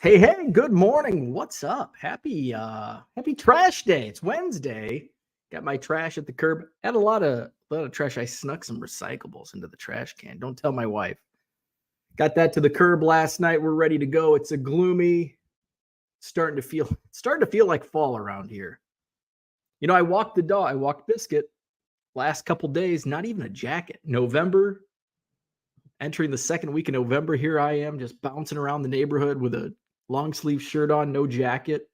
Hey, good morning. What's up? Happy trash day. It's Wednesday. Got my trash at the curb. Had a lot of trash. I snuck some recyclables into the trash can. Don't tell my wife. Got that to the curb last night. We're ready to go. It's a gloomy, starting to feel like fall around here. I walked the dog. I walked Biscuit last couple days, not even a jacket. November, entering the second week of November, here I am just bouncing around the neighborhood with a long sleeve shirt on, no jacket.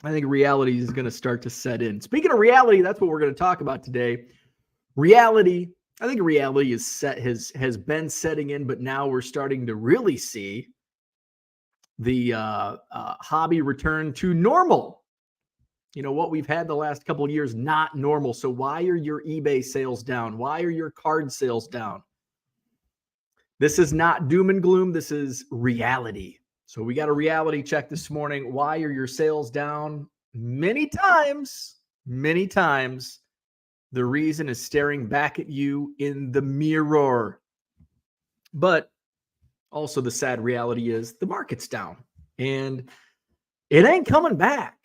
I think reality is going to start to set in. Speaking of reality, that's what we're going to talk about today. Reality, I think reality has been setting in, but now we're starting to really see the hobby return to normal. What we've had the last couple of years, not normal. So why are your eBay sales down? Why are your card sales down? This is not doom and gloom. This is reality. So we got a reality check this morning. Why are your sales down? Many times, the reason is staring back at you in the mirror. But also the sad reality is the market's down and it ain't coming back.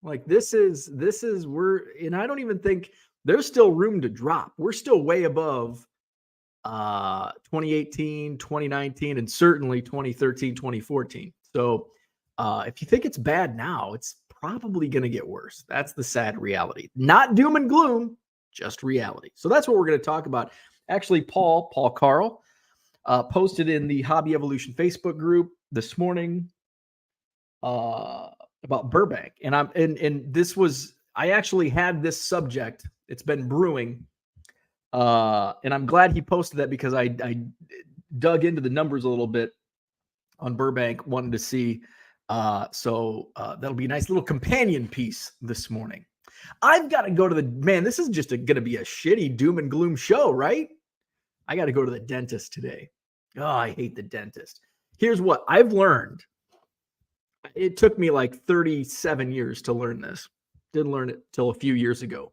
Like and I don't even think there's still room to drop. We're still way above 2018, 2019, and certainly 2013, 2014. So if you think it's bad now, it's probably going to get worse. That's the sad reality. Not doom and gloom, just reality. So that's what we're going to talk about. Actually, Paul Carl posted in the Hobby Evolution Facebook group this morning about Burbank. And this was, I actually had this subject. It's been brewing. And I'm glad he posted that because I dug into the numbers a little bit on Burbank, wanted to see. So that'll be a nice little companion piece this morning. I've got to go to this is just going to be a shitty doom and gloom show, right? I got to go to the dentist today. Oh, I hate the dentist. Here's what I've learned. It took me like 37 years to learn this. Didn't learn it till a few years ago.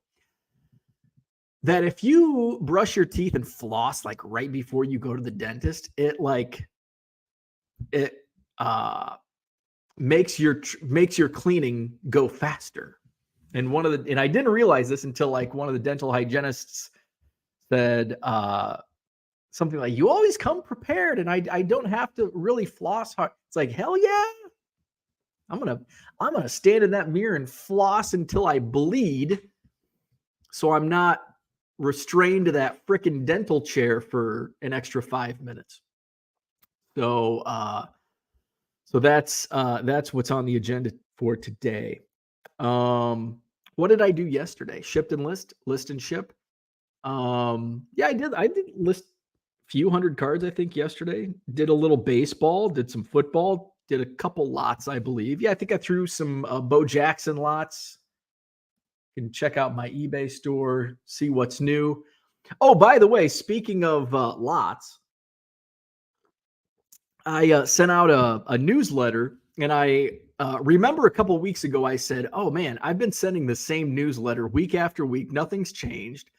That if you brush your teeth and floss like right before you go to the dentist, it makes your cleaning go faster. And I didn't realize this until like one of the dental hygienists said something like, "You always come prepared, and I don't have to really floss hard." It's like, hell yeah. I'm gonna stand in that mirror and floss until I bleed, so I'm not restrained to that freaking dental chair for an extra 5 minutes. So that's what's on the agenda for today. What did I do yesterday? Shipped and list and ship. Yeah, I did list a few hundred cards, I think, yesterday. Did a little baseball, did some football, did a couple lots, I believe. Yeah, I think I threw some Bo Jackson lots. You can check out my eBay store, see what's new. Oh, by the way, speaking of lots, I sent out a newsletter, and I remember a couple of weeks ago I said, "Oh man, I've been sending the same newsletter week after week. Nothing's changed."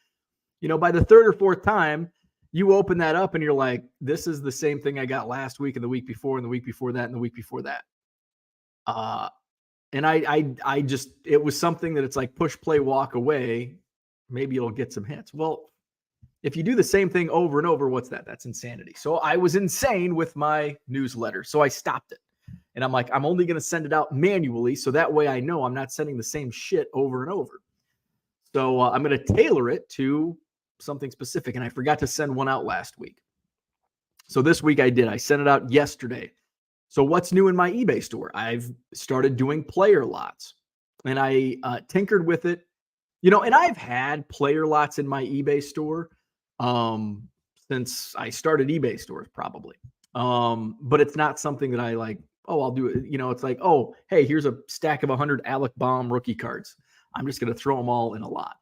By the third or fourth time, you open that up and you're like, "This is the same thing I got last week and the week before and the week before that and the week before that." And I just, it was something that it's like push, play, walk away. Maybe it'll get some hits. Well, if you do the same thing over and over, what's that? That's insanity. So I was insane with my newsletter. So I stopped it. And I'm like, I'm only going to send it out manually. So that way I know I'm not sending the same shit over and over. So I'm going to tailor it to something specific. And I forgot to send one out last week. So this week I did. I sent it out yesterday. So what's new in my eBay store? I've started doing player lots. And I tinkered with it. And I've had player lots in my eBay store since I started eBay stores probably. But it's not something that I like, oh, I'll do it. It's like, oh, hey, here's a stack of 100 Alec Baum rookie cards. I'm just going to throw them all in a lot.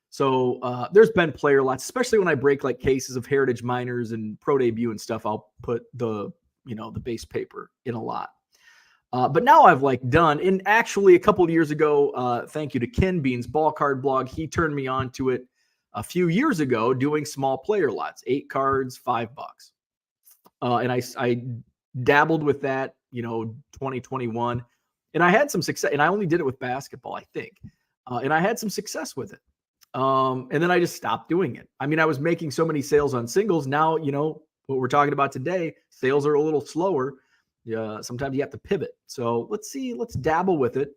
So there's been player lots, especially when I break like cases of Heritage Minors and Pro Debut and stuff. I'll put the base paper in a lot. But now I've done, and actually a couple of years ago, thank you to Ken Bean's Ball Card blog. He turned me on to it a few years ago, doing small player lots, 8 cards, $5. And I dabbled with that, 2021, and I had some success. And I only did it with basketball, I think, and I had some success with it. And then I just stopped doing it. I mean, I was making so many sales on singles. Now, what we're talking about today, sales are a little slower. Yeah, sometimes you have to pivot. So let's dabble with it.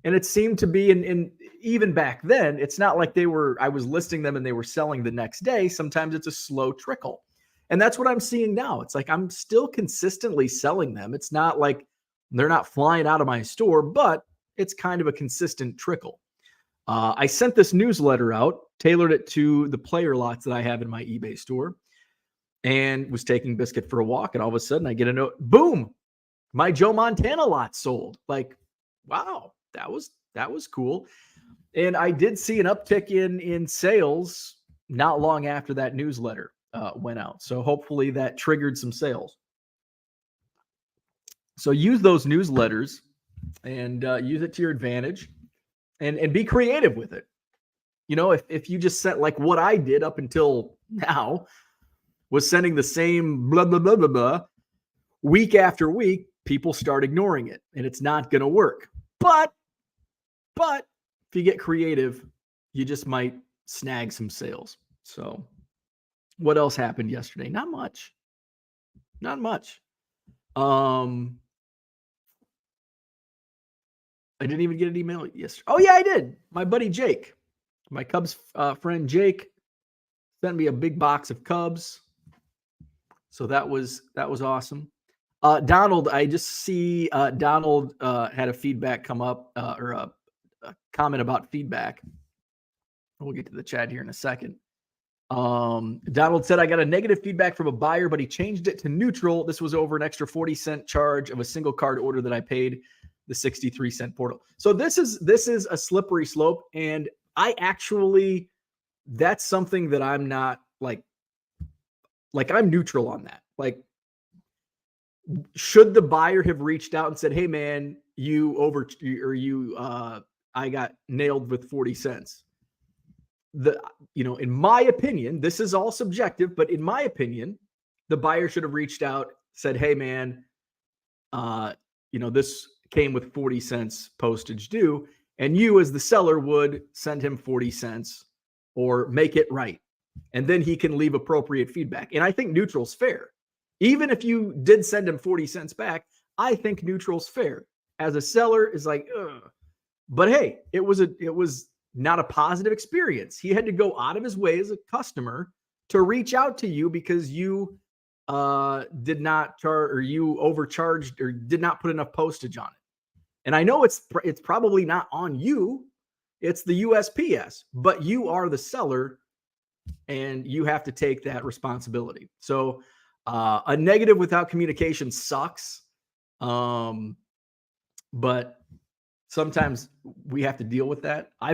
And it seemed to be in even back then, it's not like I was listing them and they were selling the next day. Sometimes it's a slow trickle. And that's what I'm seeing now. It's like I'm still consistently selling them. It's not like they're not flying out of my store, but it's kind of a consistent trickle. I sent this newsletter out, tailored it to the player lots that I have in my eBay store, and was taking Biscuit for a walk. And all of a sudden I get a note, boom, my Joe Montana lot sold. Like, wow, that was cool. And I did see an uptick in sales not long after that newsletter went out. So hopefully that triggered some sales. So use those newsletters and use it to your advantage and be creative with it. If you just set like what I did up until now was sending the same blah, blah, blah, blah, blah week after week, people start ignoring it and it's not going to work. But if you get creative, you just might snag some sales. So what else happened yesterday? Not much. I didn't even get an email yesterday. Oh yeah, I did. My buddy Jake, my Cubs friend Jake, sent me a big box of Cubs. So that was awesome. Donald, I just see Donald had a feedback come up or a comment about feedback. We'll get to the chat here in a second. Donald said, I got a negative feedback from a buyer, but he changed it to neutral. This was over an extra 40-cent charge of a single card order that I paid the 63-cent portal. So this is a slippery slope. And that's something that I'm not like I'm neutral on that. Like, should the buyer have reached out and said, hey man, I got nailed with 40 cents. In my opinion, this is all subjective, but in my opinion, the buyer should have reached out, said, hey man, this came with 40 cents postage due. And you as the seller would send him 40 cents or make it right. And then he can leave appropriate feedback. And I think neutral's fair. Even if you did send him 40 cents back, I think neutral's fair. As a seller is like, ugh. But hey, it was not a positive experience. He had to go out of his way as a customer to reach out to you because you did not charge, or you overcharged, or did not put enough postage on it. And I know it's probably not on you. It's the USPS, but you are the seller and you have to take that responsibility. So a negative without communication sucks. But sometimes we have to deal with that. I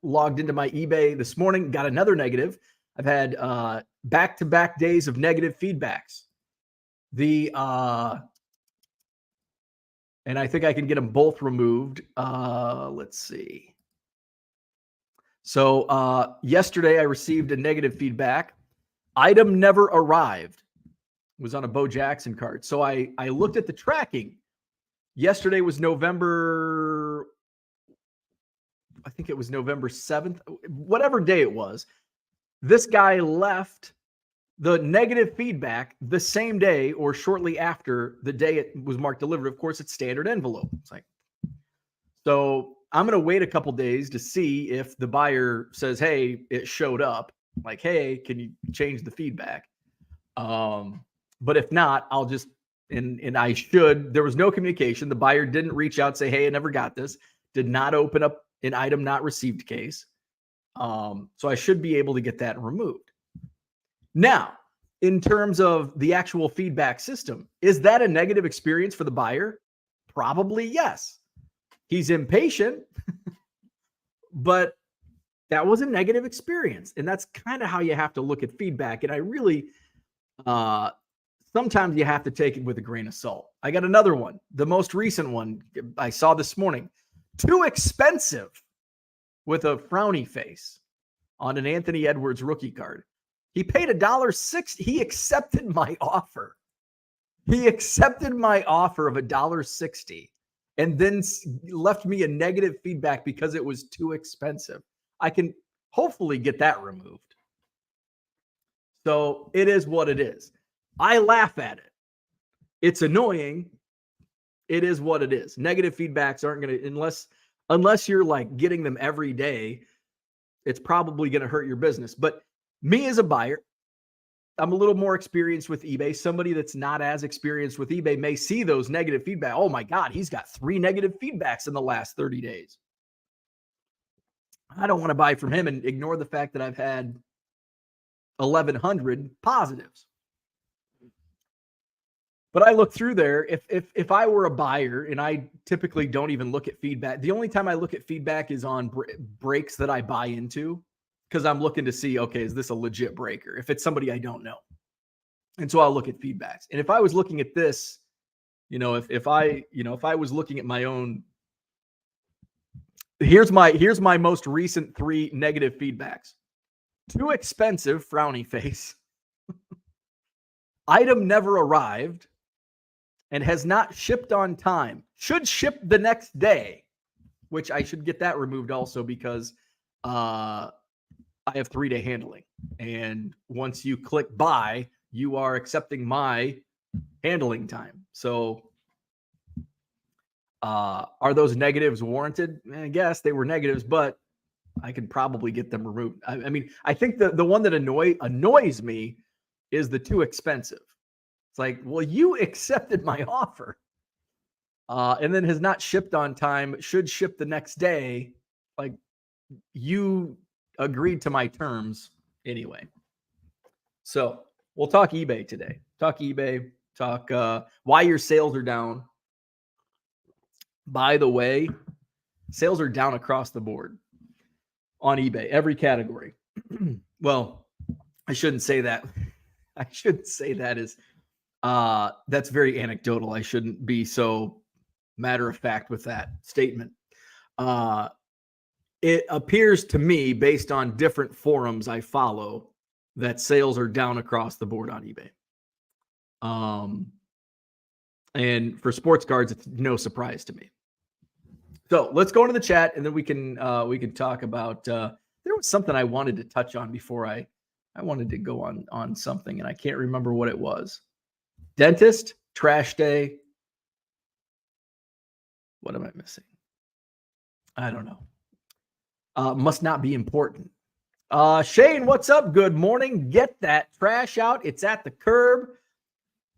logged into my eBay this morning, got another negative. I've had back-to-back days of negative feedbacks. And I think I can get them both removed. Let's see. So yesterday I received a negative feedback. Item never arrived. It was on a Bo Jackson card. So I looked at the tracking. Yesterday was November, I think it was November 7th, whatever day it was. This guy left the negative feedback the same day or shortly after the day it was marked delivered. Of course, it's standard envelope. It's like, so I'm going to wait a couple days to see if the buyer says, hey, it showed up. Like, hey, can you change the feedback? But if not, I'll just, and I should, there was no communication. The buyer didn't reach out, say, hey, I never got this, did not open up an item not received case. So I should be able to get that removed. Now, in terms of the actual feedback system, is that a negative experience for the buyer? Probably yes. He's impatient, but that was a negative experience. And that's kind of how you have to look at feedback. And I really, sometimes you have to take it with a grain of salt. I got another one. The most recent one I saw this morning. Too expensive, with a frowny face, on an Anthony Edwards rookie card. He paid $1.60. He accepted my offer. He accepted my offer of $1.60 and then left me a negative feedback because it was too expensive. I can hopefully get that removed. So it is what it is. I laugh at it. It's annoying. It is what it is. Negative feedbacks aren't going to, unless you're like getting them every day, it's probably going to hurt your business. But me as a buyer, I'm a little more experienced with eBay. Somebody that's not as experienced with eBay may see those negative feedback. Oh my God, he's got 3 negative feedbacks in the last 30 days. I don't want to buy from him and ignore the fact that I've had 1,100 positives. But I look through there. If I were a buyer, and I typically don't even look at feedback. The only time I look at feedback is on breaks that I buy into, because I'm looking to see, okay, is this a legit breaker? If it's somebody I don't know. And so I'll look at feedbacks. And if I was looking at this, if I was looking at my own, here's my most recent 3 negative feedbacks. Too expensive, frowny face. Item never arrived and has not shipped on time. Should ship the next day, which I should get that removed also, because I have 3-day handling. And once you click buy, you are accepting my handling time. So are those negatives warranted? I guess they were negatives, but I could probably get them removed. I mean, I think the one that annoys me is the too expensive. It's like, well, you accepted my offer, and then has not shipped on time, should ship the next day. Like, you agreed to my terms anyway. So we'll talk eBay today. Talk why your sales are down. By the way, sales are down across the board on eBay, every category. Well, I shouldn't say that. I shouldn't say that as that's very anecdotal. I shouldn't be so matter of fact with that statement. It appears to me, based on different forums I follow, that sales are down across the board on eBay. And for sports cards, it's no surprise to me. So let's go into the chat, and then we can talk about. There was something I wanted to touch on before I wanted to go on something, and I can't remember what it was. Dentist, trash day. What am I missing? I don't know. Must not be important. Shane, what's up? Good morning. Get that trash out. It's at the curb.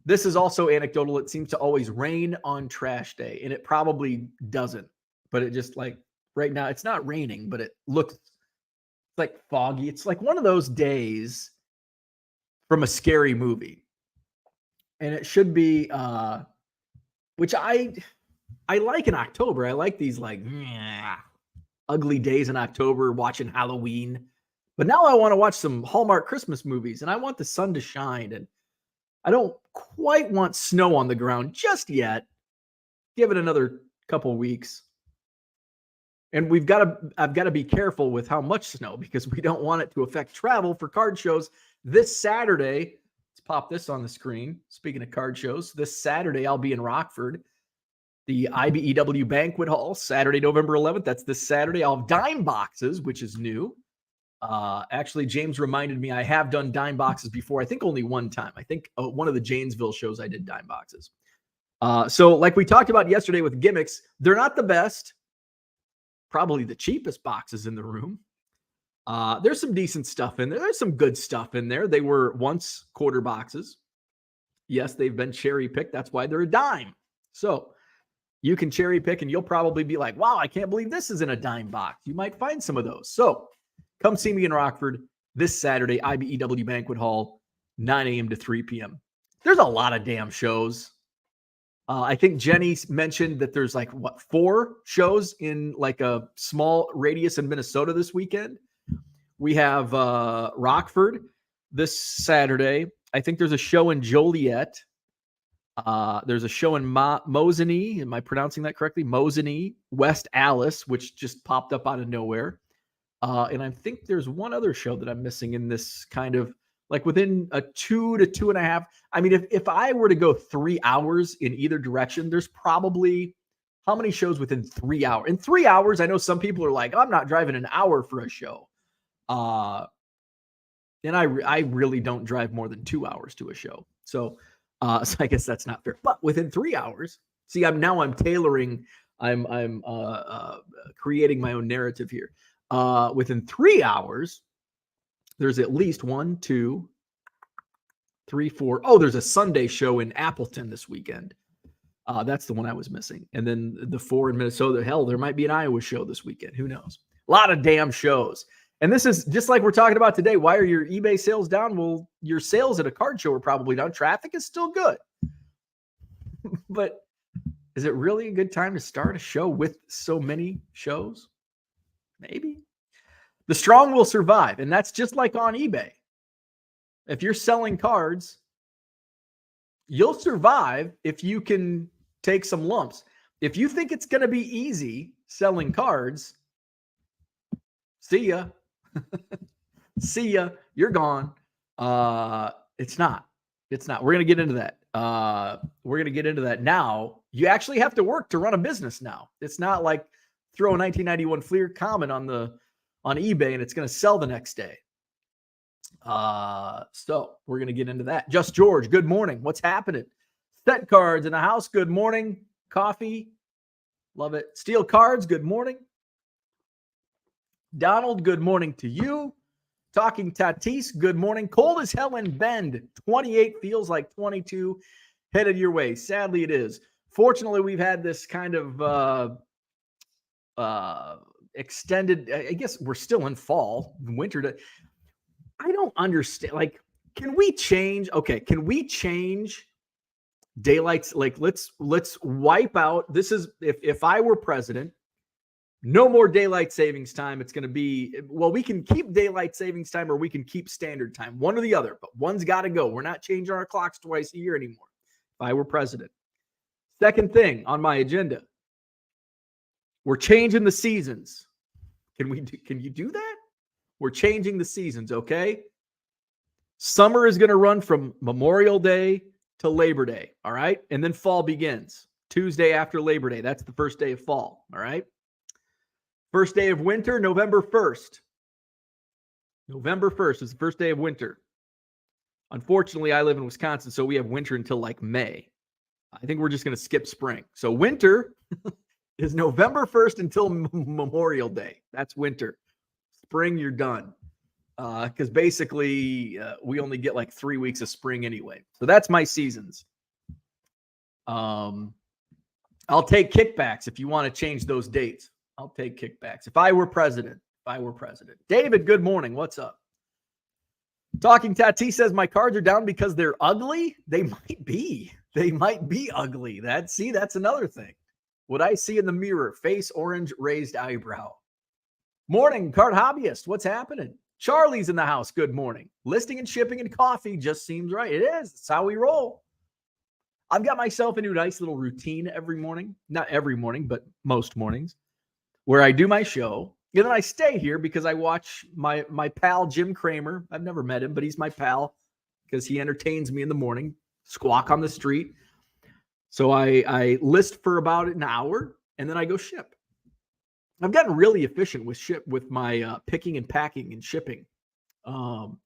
This is also anecdotal. It seems to always rain on trash day, and it probably doesn't. But it just, like, right now, it's not raining, but it looks like foggy. It's like one of those days from a scary movie. And it should be, which I like in October. I like these, like, ugly days in October, watching Halloween. But now I want to watch some Hallmark Christmas movies, and I want the sun to shine. And I don't quite want snow on the ground just yet. Give it another couple weeks. And I've got to be careful with how much snow, because we don't want it to affect travel for card shows this Saturday. Let's pop this on the screen. Speaking of card shows, this Saturday I'll be in Rockford, the IBEW Banquet Hall, Saturday, November 11th. That's this Saturday. I'll have dime boxes, which is new. Actually, James reminded me I have done dime boxes before. I think only one time. I think one of the Janesville shows I did dime boxes. So like we talked about yesterday with gimmicks, they're not the best. Probably the cheapest boxes in the room. There's some decent stuff in there. There's some good stuff in there. They were once quarter boxes. Yes, they've been cherry picked. That's why they're a dime. So you can cherry pick, and you'll probably be like, wow, I can't believe this is in a dime box. You might find some of those. So come see me in Rockford this Saturday, IBEW Banquet Hall, 9 a.m. to 3 p.m. There's a lot of damn shows. I think Jenny mentioned that there's 4 shows in like a small radius in Minnesota this weekend. We have Rockford this Saturday. I think there's a show in Joliet. There's a show in Mosinee. Am I pronouncing that correctly? Mosinee, West Allis, which just popped up out of nowhere. And I think there's one other show that I'm missing in this kind of like within a 2 to 2.5. I mean, if I were to go 3 hours in either direction, there's probably how many shows within 3 hours? In 3 hours, I know some people are like, I'm not driving an hour for a show. And I really don't drive more than 2 hours to a show. So I guess that's not fair. But within 3 hours, see, I'm tailoring, I'm creating my own narrative here. Within 3 hours, there's at least 1, 2, 3, 4. Oh, there's a Sunday show in Appleton this weekend. That's the one I was missing. And then the 4 in Minnesota. Hell, there might be an Iowa show this weekend. Who knows? A lot of damn shows. And this is just like we're talking about today. Why are your eBay sales down? Well, your sales at a card show are probably down. Traffic is still good. But is it really a good time to start a show with so many shows? Maybe. The strong will survive. And that's just like on eBay. If you're selling cards, you'll survive if you can take some lumps. If you think it's going to be easy selling cards, see ya. See ya. You're gone. It's not. We're going to get into that. We're going to get into that now. You actually have to work to run a business now. It's not like throw a 1991 Fleer Comet on eBay and it's going to sell the next day. So we're going to get into that. Just George, good morning. What's happening? Set cards in the house. Good morning. Coffee. Love it. Steel cards. Good morning. Donald, good morning to you. Talking Tatis, good morning. Cold as hell in Bend. 28 feels like 22 headed your way. Sadly, it is. Fortunately, we've had this kind of extended, I guess we're still in fall, winter. I don't understand. Like, can we change? Okay, can we change daylights? Like, let's wipe out. This is if I were president, no more daylight savings time. It's going to be, well, we can keep daylight savings time or we can keep standard time, one or the other, but one's got to go. We're not changing our clocks twice a year anymore. If I were president. Second thing on my agenda, we're changing the seasons. Can you do that? We're changing the seasons, okay? Summer is going to run from Memorial Day to Labor Day, all right? And then fall begins. Tuesday after Labor Day. That's the first day of fall, all right? First day of winter, November 1st. November 1st is the first day of winter. Unfortunately, I live in Wisconsin, so we have winter until like May. I think we're just going to skip spring. So winter is November 1st until Memorial Day. That's winter. Spring, you're done. Because basically, we only get like 3 weeks of spring anyway. So that's my seasons. I'll take kickbacks if you want to change those dates. I'll take kickbacks. If I were president. David, good morning. What's up? Talking Tatis says my cards are down because they're ugly. They might be. They might be ugly. That's another thing. What I see in the mirror, face orange, raised eyebrow. Morning, card hobbyist. What's happening? Charlie's in the house. Good morning. Listing and shipping and coffee just seems right. It is. It's how we roll. I've got myself into a nice little routine every morning. Not every morning, but most mornings, where I do my show. And then I stay here because I watch my pal, Jim Kramer. I've never met him, but he's my pal because he entertains me in the morning. Squawk on the street. So I list for about an hour, and then I go ship. I've gotten really efficient with my picking and packing and shipping. And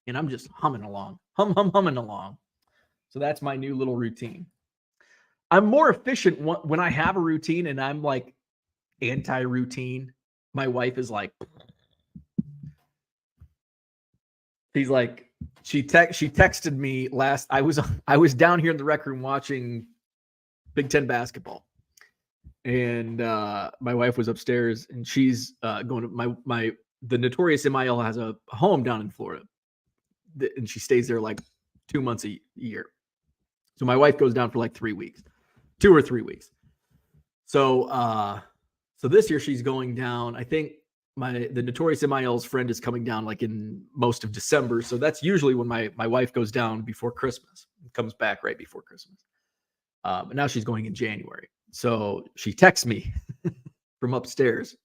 I'm just humming along. Humming along. So that's my new little routine. I'm more efficient when I have a routine and I'm like anti-routine. My wife is like, she texted me last. I was down here in the rec room watching Big Ten basketball, and my wife was upstairs, and she's going to the notorious MIL has a home down in Florida, and she stays there like 2 months a year. So my wife goes down for like 3 weeks, 2 or 3 weeks. So this year she's going down. I think the notorious MIL's friend is coming down like in most of December. So that's usually when my wife goes down before Christmas, comes back right before Christmas. But now she's going in January. So she texts me from upstairs.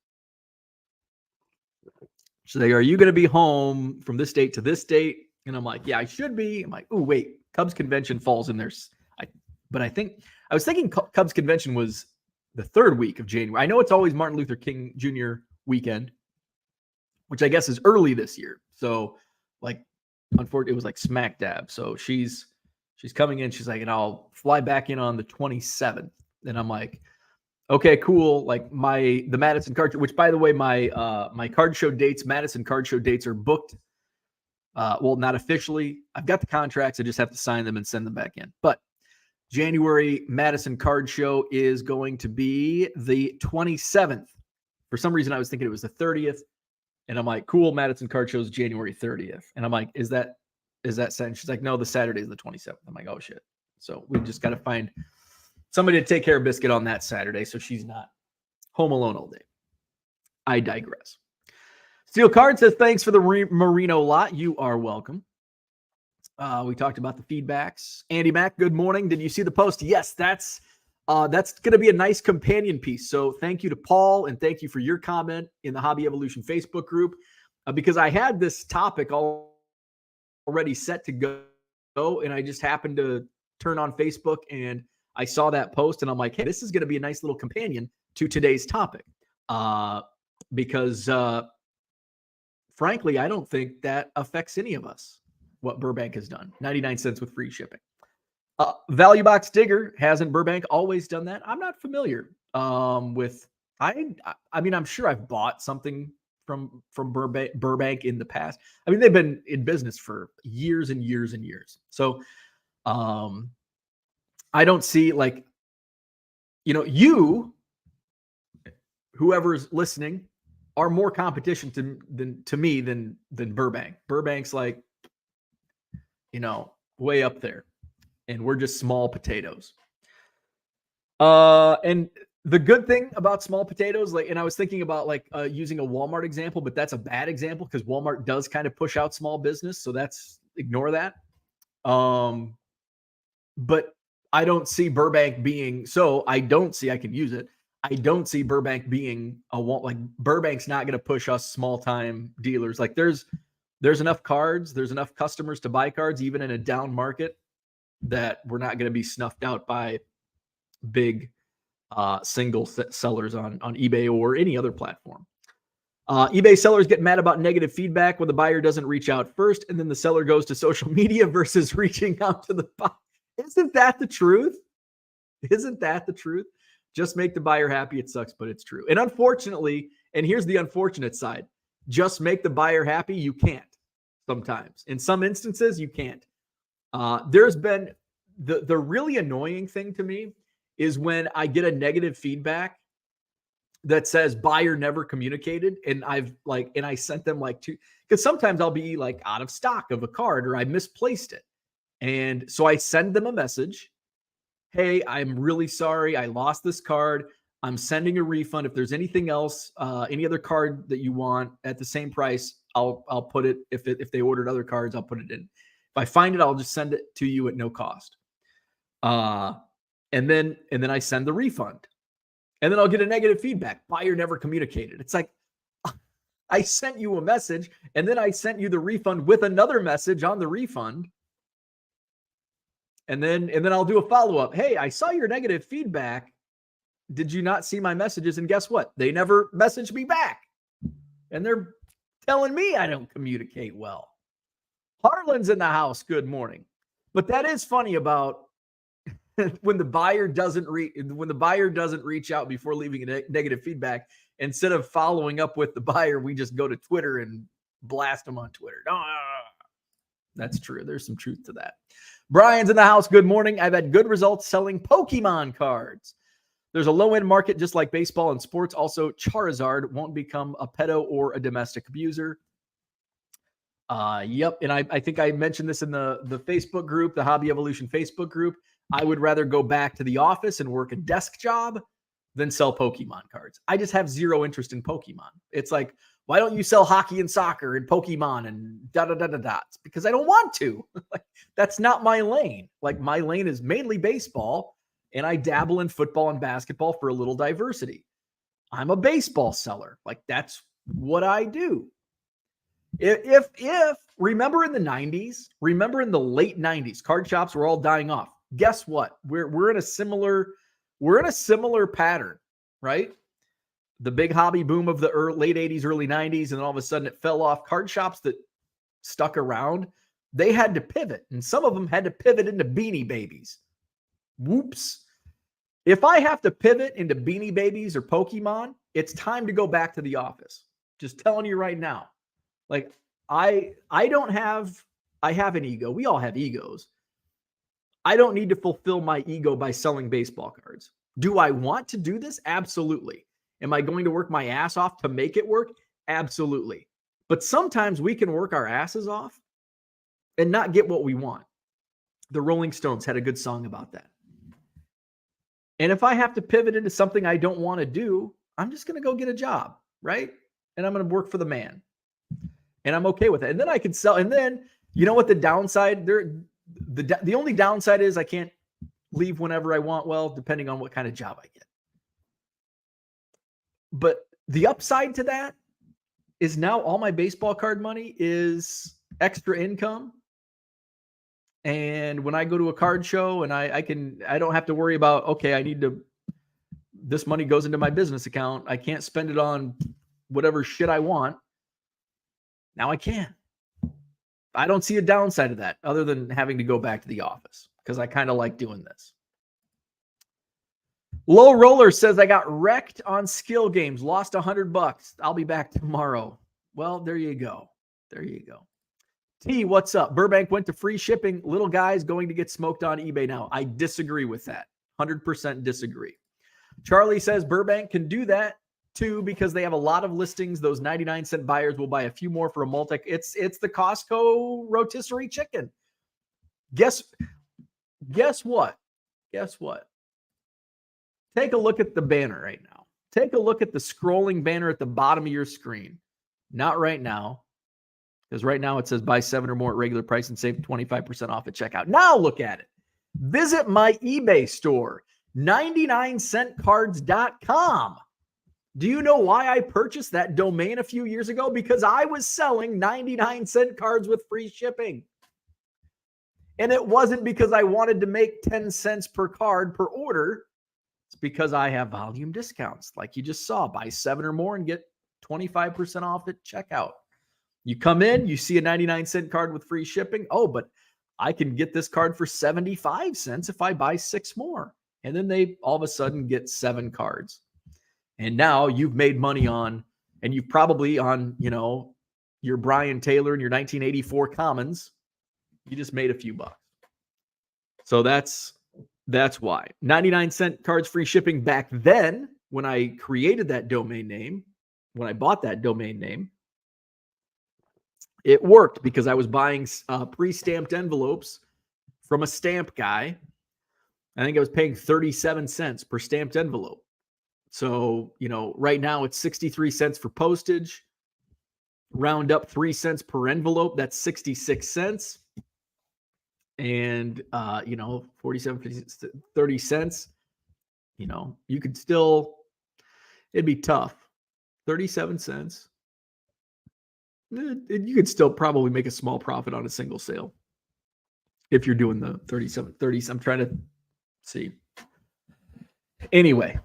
She's like, are you going to be home from this date to this date? And I'm like, yeah, I should be. I'm like, oh, wait, Cubs convention falls in there. But I was thinking Cubs convention was the third week of January. I know it's always Martin Luther King Jr. weekend, which I guess is early this year. So like, unfortunately, it was like smack dab. So she's coming in. She's like, and I'll fly back in on the 27th. And I'm like, okay, cool. Like the Madison card show, which by the way, my card show dates, Madison card show dates are booked. Well, not officially. I've got the contracts. I just have to sign them and send them back in. But January Madison card show is going to be the 27th. For some reason, I was thinking it was the 30th. And I'm like, cool, Madison card show is January 30th. And I'm like, is that Saturday? She's like, no, the Saturday is the 27th. I'm like, oh shit. So we just got to find somebody to take care of Biscuit on that Saturday so she's not home alone all day. I digress. Steel Card says, thanks for the Merino lot. You are welcome. We talked about the feedbacks. Andy Mack, good morning. Did you see the post? Yes, that's going to be a nice companion piece. So thank you to Paul, and thank you for your comment in the Hobby Evolution Facebook group, because I had this topic already set to go, and I just happened to turn on Facebook, and I saw that post, and I'm like, hey, this is going to be a nice little companion to today's topic, because frankly, I don't think that affects any of us, what Burbank has done. 99 cents with free shipping. Value Box Digger, hasn't Burbank always done that? I'm not familiar with. I mean, I'm sure I've bought something from Burbank in the past. I mean, they've been in business for years and years and years. So I don't see, like, whoever's listening, are more competition to me than Burbank. Burbank's like, way up there, and we're just small potatoes. And the good thing about small potatoes, like, and I was thinking about using a Walmart example, but that's a bad example because Walmart does kind of push out small business. So ignore that. But I don't see Burbank being, I can use it. I don't see Burbank being Burbank's not going to push us small time dealers. Like there's enough cards, there's enough customers to buy cards, even in a down market, that we're not going to be snuffed out by big single sellers on eBay or any other platform. eBay sellers get mad about negative feedback when the buyer doesn't reach out first, and then the seller goes to social media versus reaching out to the buyer. Isn't that the truth? Just make the buyer happy. It sucks, but it's true. And unfortunately, and here's the unfortunate side, just make the buyer happy. You can't sometimes. In some instances, you can't. There's been the really annoying thing to me is when I get a negative feedback that says buyer never communicated. And I sent them because sometimes I'll be like out of stock of a card or I misplaced it. And so I send them a message. Hey, I'm really sorry. I lost this card. I'm sending a refund. If there's anything else, any other card that you want at the same price, I'll put it. If they ordered other cards, I'll put it in. If I find it, I'll just send it to you at no cost. And then I send the refund, and then I'll get a negative feedback. Buyer never communicated. It's like, I sent you a message, and then I sent you the refund with another message on the refund. And then I'll do a follow-up. Hey, I saw your negative feedback. Did you not see my messages? And guess what? They never messaged me back. And they're telling me I don't communicate well. Harlan's in the house. Good morning. But that is funny about when the buyer doesn't reach out before leaving a negative feedback. Instead of following up with the buyer, we just go to Twitter and blast them on Twitter. No. That's true. There's some truth to that. Brian's in the house. Good morning. I've had good results selling Pokemon cards. There's a low-end market just like baseball and sports. Also, Charizard won't become a pedo or a domestic abuser. Yep. And I think I mentioned this in the Facebook group, the Hobby Evolution Facebook group. I would rather go back to the office and work a desk job than sell Pokemon cards. I just have zero interest in Pokemon. It's like, why don't you sell hockey and soccer and Pokemon and da-da-da-da-da? It's because I don't want to. That's not my lane. Like, my lane is mainly baseball, and I dabble in football and basketball for a little diversity. I'm a baseball seller. Like, that's what I do. If remember in the 90s, remember in the late 90s, card shops were all dying off. Guess what? We're in a similar pattern, right? The big hobby boom of the late 80s, early 90s, and then all of a sudden it fell off. Card shops that stuck around, they had to pivot, and some of them had to pivot into Beanie Babies. Whoops. If I have to pivot into Beanie Babies or Pokemon, it's time to go back to the office. Just telling you right now. Like, I have an ego. We all have egos. I don't need to fulfill my ego by selling baseball cards. Do I want to do this? Absolutely. Am I going to work my ass off to make it work? Absolutely. But sometimes we can work our asses off and not get what we want. The Rolling Stones had a good song about that. And if I have to pivot into something I don't want to do, I'm just going to go get a job, right? And I'm going to work for the man. And I'm okay with it. And then I can sell. And then, you know what the downside? The only downside is I can't leave whenever I want. Well, depending on what kind of job I get. But the upside to that is now all my baseball card money is extra income. And when I go to a card show and I don't have to worry about, okay, this money goes into my business account. I can't spend it on whatever shit I want. Now I can. I don't see a downside to that other than having to go back to the office because I kind of like doing this. Low Roller says, I got wrecked on skill games, lost $100. I'll be back tomorrow. Well, there you go. There you go. T, what's up? Burbank went to free shipping. Little guy's going to get smoked on eBay now. I disagree with that. 100% disagree. Charlie says Burbank can do that too because they have a lot of listings. Those 99-cent buyers will buy a few more for a multi. It's the Costco rotisserie chicken. Guess what? Guess what? Take a look at the banner right now. Take a look at the scrolling banner at the bottom of your screen. Not right now. Because right now it says buy 7 or more at regular price and save 25% off at checkout. Now look at it. Visit my eBay store, 99centcards.com. Do you know why I purchased that domain a few years ago? Because I was selling 99-cent cards with free shipping. And it wasn't because I wanted to make 10 cents per card per order. It's because I have volume discounts. Like you just saw, buy 7 or more and get 25% off at checkout. You come in, you see a 99-cent card with free shipping. Oh, but I can get this card for 75 cents if I buy 6 more. And then they all of a sudden get 7 cards. And now you've made money on, and you've probably on, your Brian Taylor and your 1984 Commons, you just made a few bucks. So that's why. 99-cent cards free shipping back then when I created that domain name, when I bought that domain name, it worked because I was buying pre-stamped envelopes from a stamp guy. I think I was paying 37 cents per stamped envelope. So, right now it's 63 cents for postage. Round up 3 cents per envelope. That's 66 cents. And, 47, 50, 30 cents. You could still, it'd be tough. 37 cents. You could still probably make a small profit on a single sale if you're doing the 30. I'm trying to see. Anyway,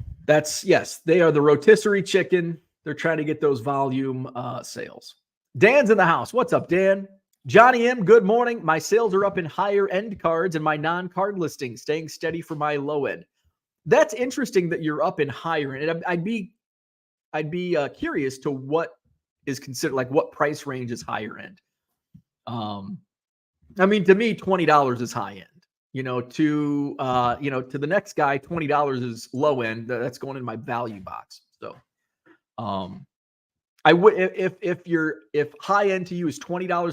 yes, they are the rotisserie chicken. They're trying to get those volume sales. Dan's in the house. What's up, Dan? Johnny M, good morning. My sales are up in higher end cards and my non-card listings, staying steady for my low end. That's interesting that you're up in higher end. I'd be curious to what is considered, like what price range is higher end. To me, $20 is high end. To the next guy, $20 is low end. That's going in my value box. So, I would, if high end to you is $20,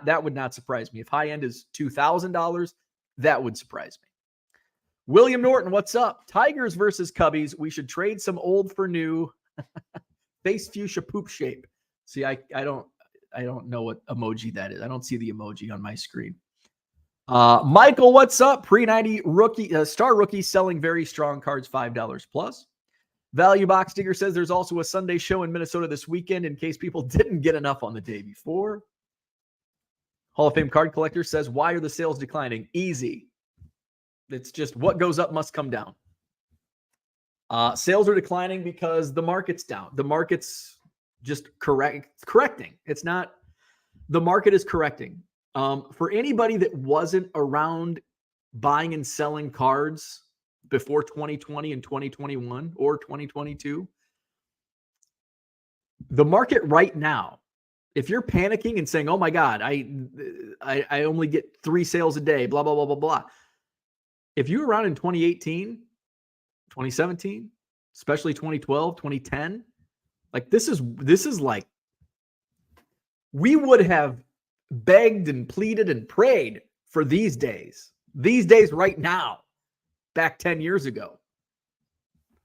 that would not surprise me. If high end is $2,000, that would surprise me. William Norton, what's up? Tigers versus Cubbies. We should trade some old for new. Face fuchsia poop shape. See, I don't know what emoji that is. I don't see the emoji on my screen. Michael, what's up? Pre-90 rookie, star rookie selling very strong cards, $5 plus. Value Box Digger says there's also a Sunday show in Minnesota this weekend in case people didn't get enough on the day before. Hall of Fame Card Collector says, why are the sales declining? Easy. It's just what goes up must come down. Sales are declining because the market's down. The market's just correcting. It's not, the market is correcting. For anybody that wasn't around buying and selling cards before 2020 and 2021 or 2022, the market right now, if you're panicking and saying, oh my God, I only get 3 sales a day, blah, blah, blah, blah, blah. If you were around in 2018, 2017, especially 2012, 2010, like this is like, we would have begged and pleaded and prayed for these days right now, back 10 years ago.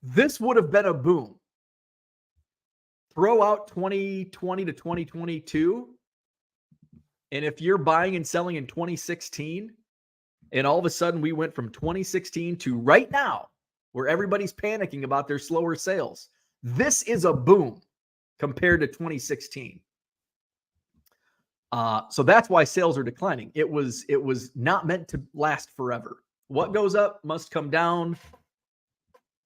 This would have been a boom. Throw out 2020 to 2022. And if you're buying and selling in 2016, and all of a sudden we went from 2016 to right now, where everybody's panicking about their slower sales, this is a boom compared to 2016. So that's why sales are declining. It was not meant to last forever. What goes up must come down.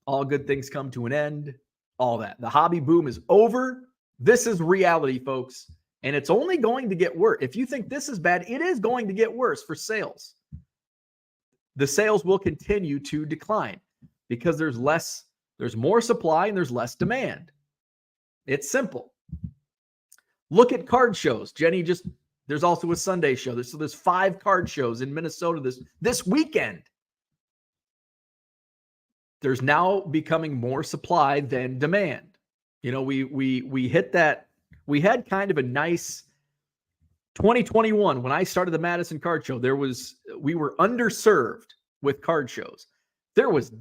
All good things come to an end. All that. The hobby boom is over. This is reality, folks. And it's only going to get worse. If you think this is bad, it is going to get worse for sales. The sales will continue to decline because there's more supply and there's less demand. It's simple. Look at card shows. Jenny there's also a Sunday show. There's 5 card shows in Minnesota this weekend. There's now becoming more supply than demand. You know, we hit that. We had kind of a nice 2021 when I started the Madison Card Show. We were underserved with card shows. There was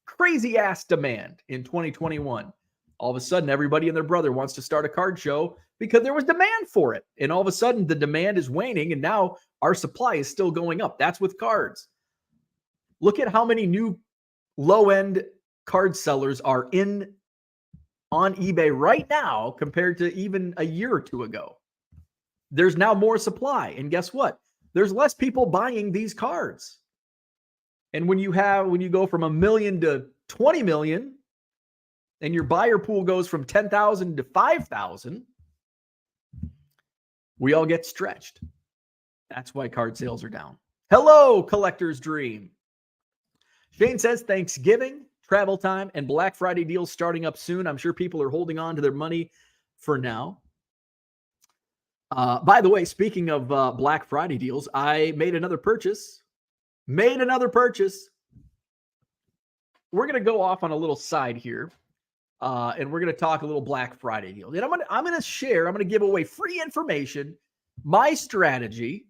crazy ass demand in 2021. All of a sudden, everybody and their brother wants to start a card show because there was demand for it. And all of a sudden, the demand is waning, and now our supply is still going up. That's with cards. Look at how many new low-end card sellers are on eBay right now compared to even a year or two ago. There's now more supply. And guess what? There's less people buying these cards. And when you go from 1 million to 20 million, and your buyer pool goes from 10,000 to 5,000, we all get stretched. That's why card sales are down. Hello, Collector's Dream. Shane says Thanksgiving, travel time, and Black Friday deals starting up soon. I'm sure people are holding on to their money for now. By the way, speaking of Black Friday deals, I made another purchase. We're going to go off on a little side here. And we're going to talk a little Black Friday deal. And I'm going to give away free information, my strategy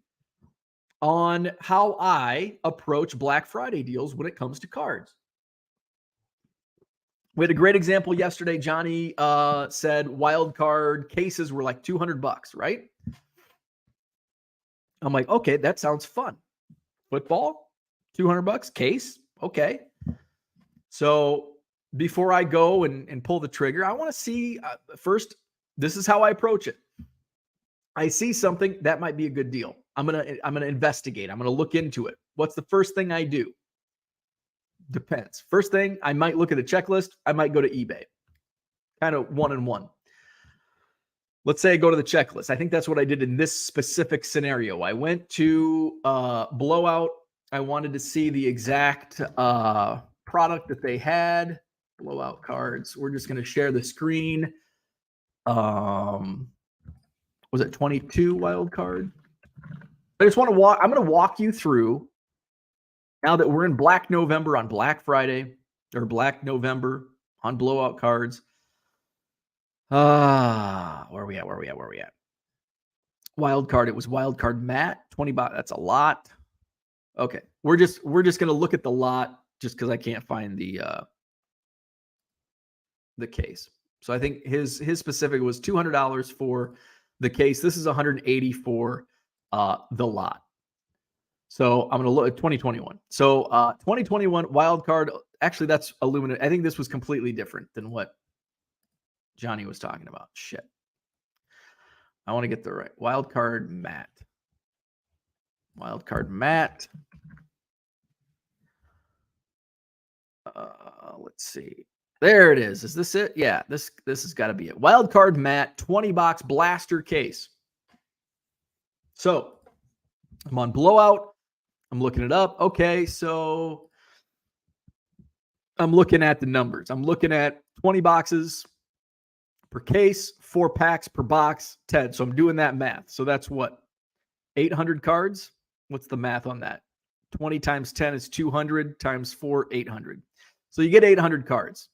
on how I approach Black Friday deals when it comes to cards. We had a great example yesterday. Johnny said wild card cases were like $200, right? I'm like, okay, that sounds fun. Football, $200 case. Okay. So before I go and pull the trigger, I want to see first, this is how I approach it. I see something that might be a good deal. I'm going to investigate. I'm going to look into it. What's the first thing I do? Depends. First thing, I might look at a checklist. I might go to eBay. Kind of one and one. Let's say I go to the checklist. I think that's what I did in this specific scenario. I went to Blowout. I wanted to see the exact product that they had. Blowout cards. We're just going to share the screen. Was it 22 wild card? I just want to I'm going to walk you through, now that we're in Black November on Black Friday, or Black November on Blowout cards. Where are we at? Wild card. It was wild card Matt, 20 baht. That's a lot. Okay. We're just going to look at the lot just because I can't find the case. So I think his specific was $200 for the case. This is $180 for the lot. So I'm going to look at 2021. So 2021 wild card actually, that's Illuminate. I think this was completely different than what Johnny was talking about. Shit. I want to get the right. Wildcard Matt. Wildcard Matt. Let's see. There it is. Is this it? Yeah, this has got to be it. Wildcard Matt 20-box blaster case. So I'm on Blowout. I'm looking it up. Okay, so I'm looking at the numbers. I'm looking at 20 boxes per case, 4 packs per box, 10. So I'm doing that math. So that's what? 800 cards? What's the math on that? 20 times 10 is 200 times 4, 800. So you get 800 cards.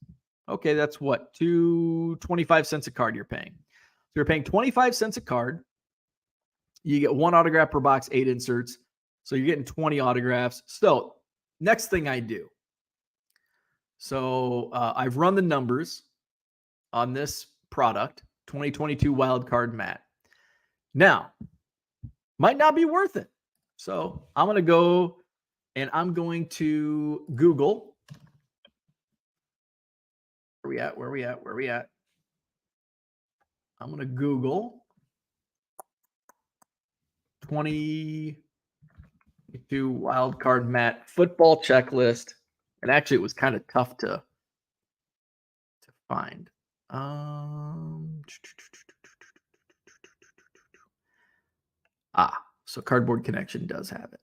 Okay, that's what? 25 cents a card you're paying. So you're paying 25 cents a card. You get 1 autograph per box, 8 inserts. So you're getting 20 autographs. So next thing I do. So I've run the numbers on this product, 2022 Wildcard Matt. Now, might not be worth it. So I'm going to go and I'm going to Google. Where we at? I'm going to Google 2022 Wildcard Matt football checklist. And actually, it was kind of tough to find. So Cardboard Connection does have it.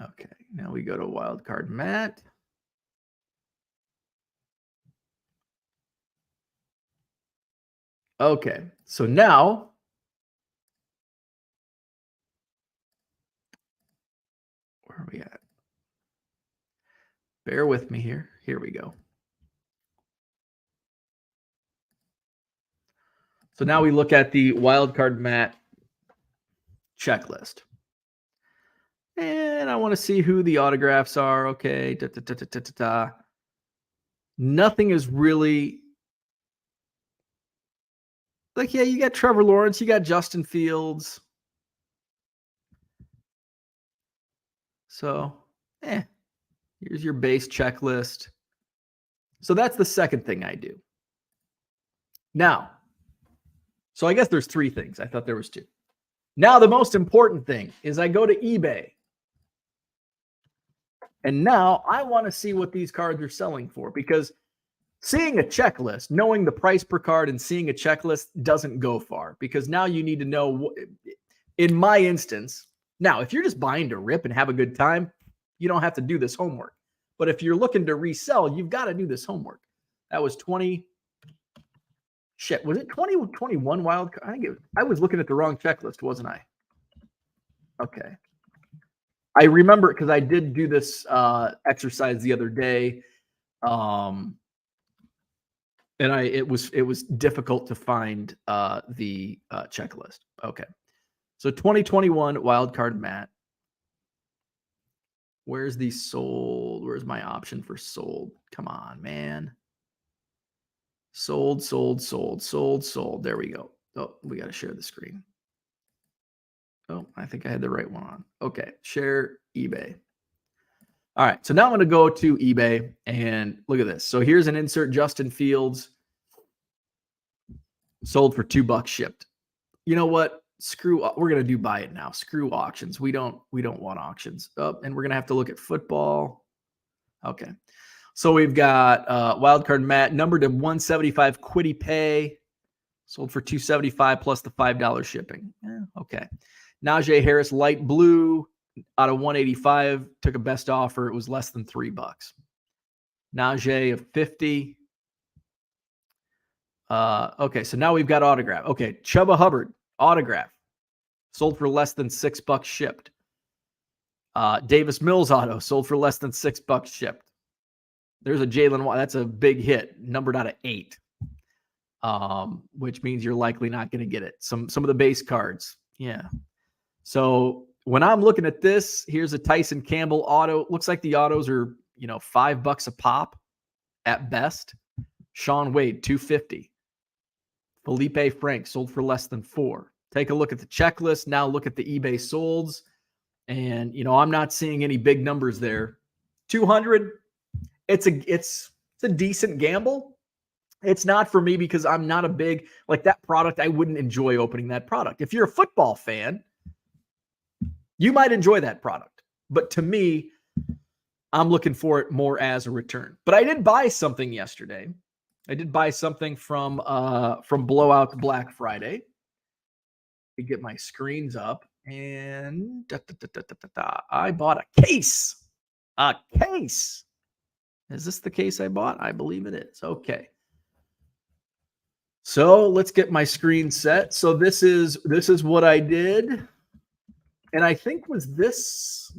Okay, now we go to Wildcard Matt. Okay, so now where are we at? Bear with me here. Here we go. So now we look at the Wildcard Matt checklist. And I want to see who the autographs are. Okay. Nothing is really like, yeah, you got Trevor Lawrence, you got Justin Fields. So, here's your base checklist. So that's the second thing I do. Now, so I guess there's 3 things. I thought there was 2. Now, the most important thing is I go to eBay. And now I want to see what these cards are selling for, because seeing a checklist, knowing the price per card and seeing a checklist doesn't go far, because now you need to know, in my instance, now, if you're just buying to rip and have a good time, you don't have to do this homework. But if you're looking to resell, you've got to do this homework. That was 20. Shit, was it 2021 wild? I was looking at the wrong checklist, wasn't I? Okay. I remember because I did do this exercise the other day. And it was difficult to find the checklist. Okay. So 2021 Wildcard Matt. Where's the sold? Where's my option for sold? Come on, man. Sold. There we go. Oh, we got to share the screen. Oh, I think I had the right one on. Okay, share eBay. All right, so now I'm going to go to eBay and look at this. So here's an insert Justin Fields. Sold for $2 shipped. You know what? Screw. We're going to do buy it now. Screw auctions. We don't want auctions. Oh, and we're going to have to look at football. Okay. So we've got Wildcard Matt, numbered to 175 Quiddy Pay, sold for $275 plus the $5 shipping. Yeah, okay. Najee Harris, light blue, out of 185, took a best offer. It was less than $3. Najee of 50. Okay, so now we've got autograph. Okay, Chuba Hubbard, autograph, sold for less than $6 shipped. Davis Mills auto, sold for less than $6 shipped. There's a Jalen Watt. That's a big hit, numbered out of 8, which means you're likely not going to get it. Some of the base cards. Yeah. So when I'm looking at this, here's a Tyson Campbell auto. Looks like the autos are, $5 a pop at best. Sean Wade, $250. Felipe Frank sold for less than $4. Take a look at the checklist. Now look at the eBay solds. And I'm not seeing any big numbers there. 200, it's a decent gamble. It's not for me because I'm not a big, like, that product. I wouldn't enjoy opening that product. If you're a football fan, you might enjoy that product. But to me, I'm looking for it more as a return. But I did buy something yesterday. I did buy something from Blowout Black Friday. We get my screens up, and I bought a case. A case. Is this the case I bought? I believe it is. Okay. So let's get my screen set. So this is what I did. And I think this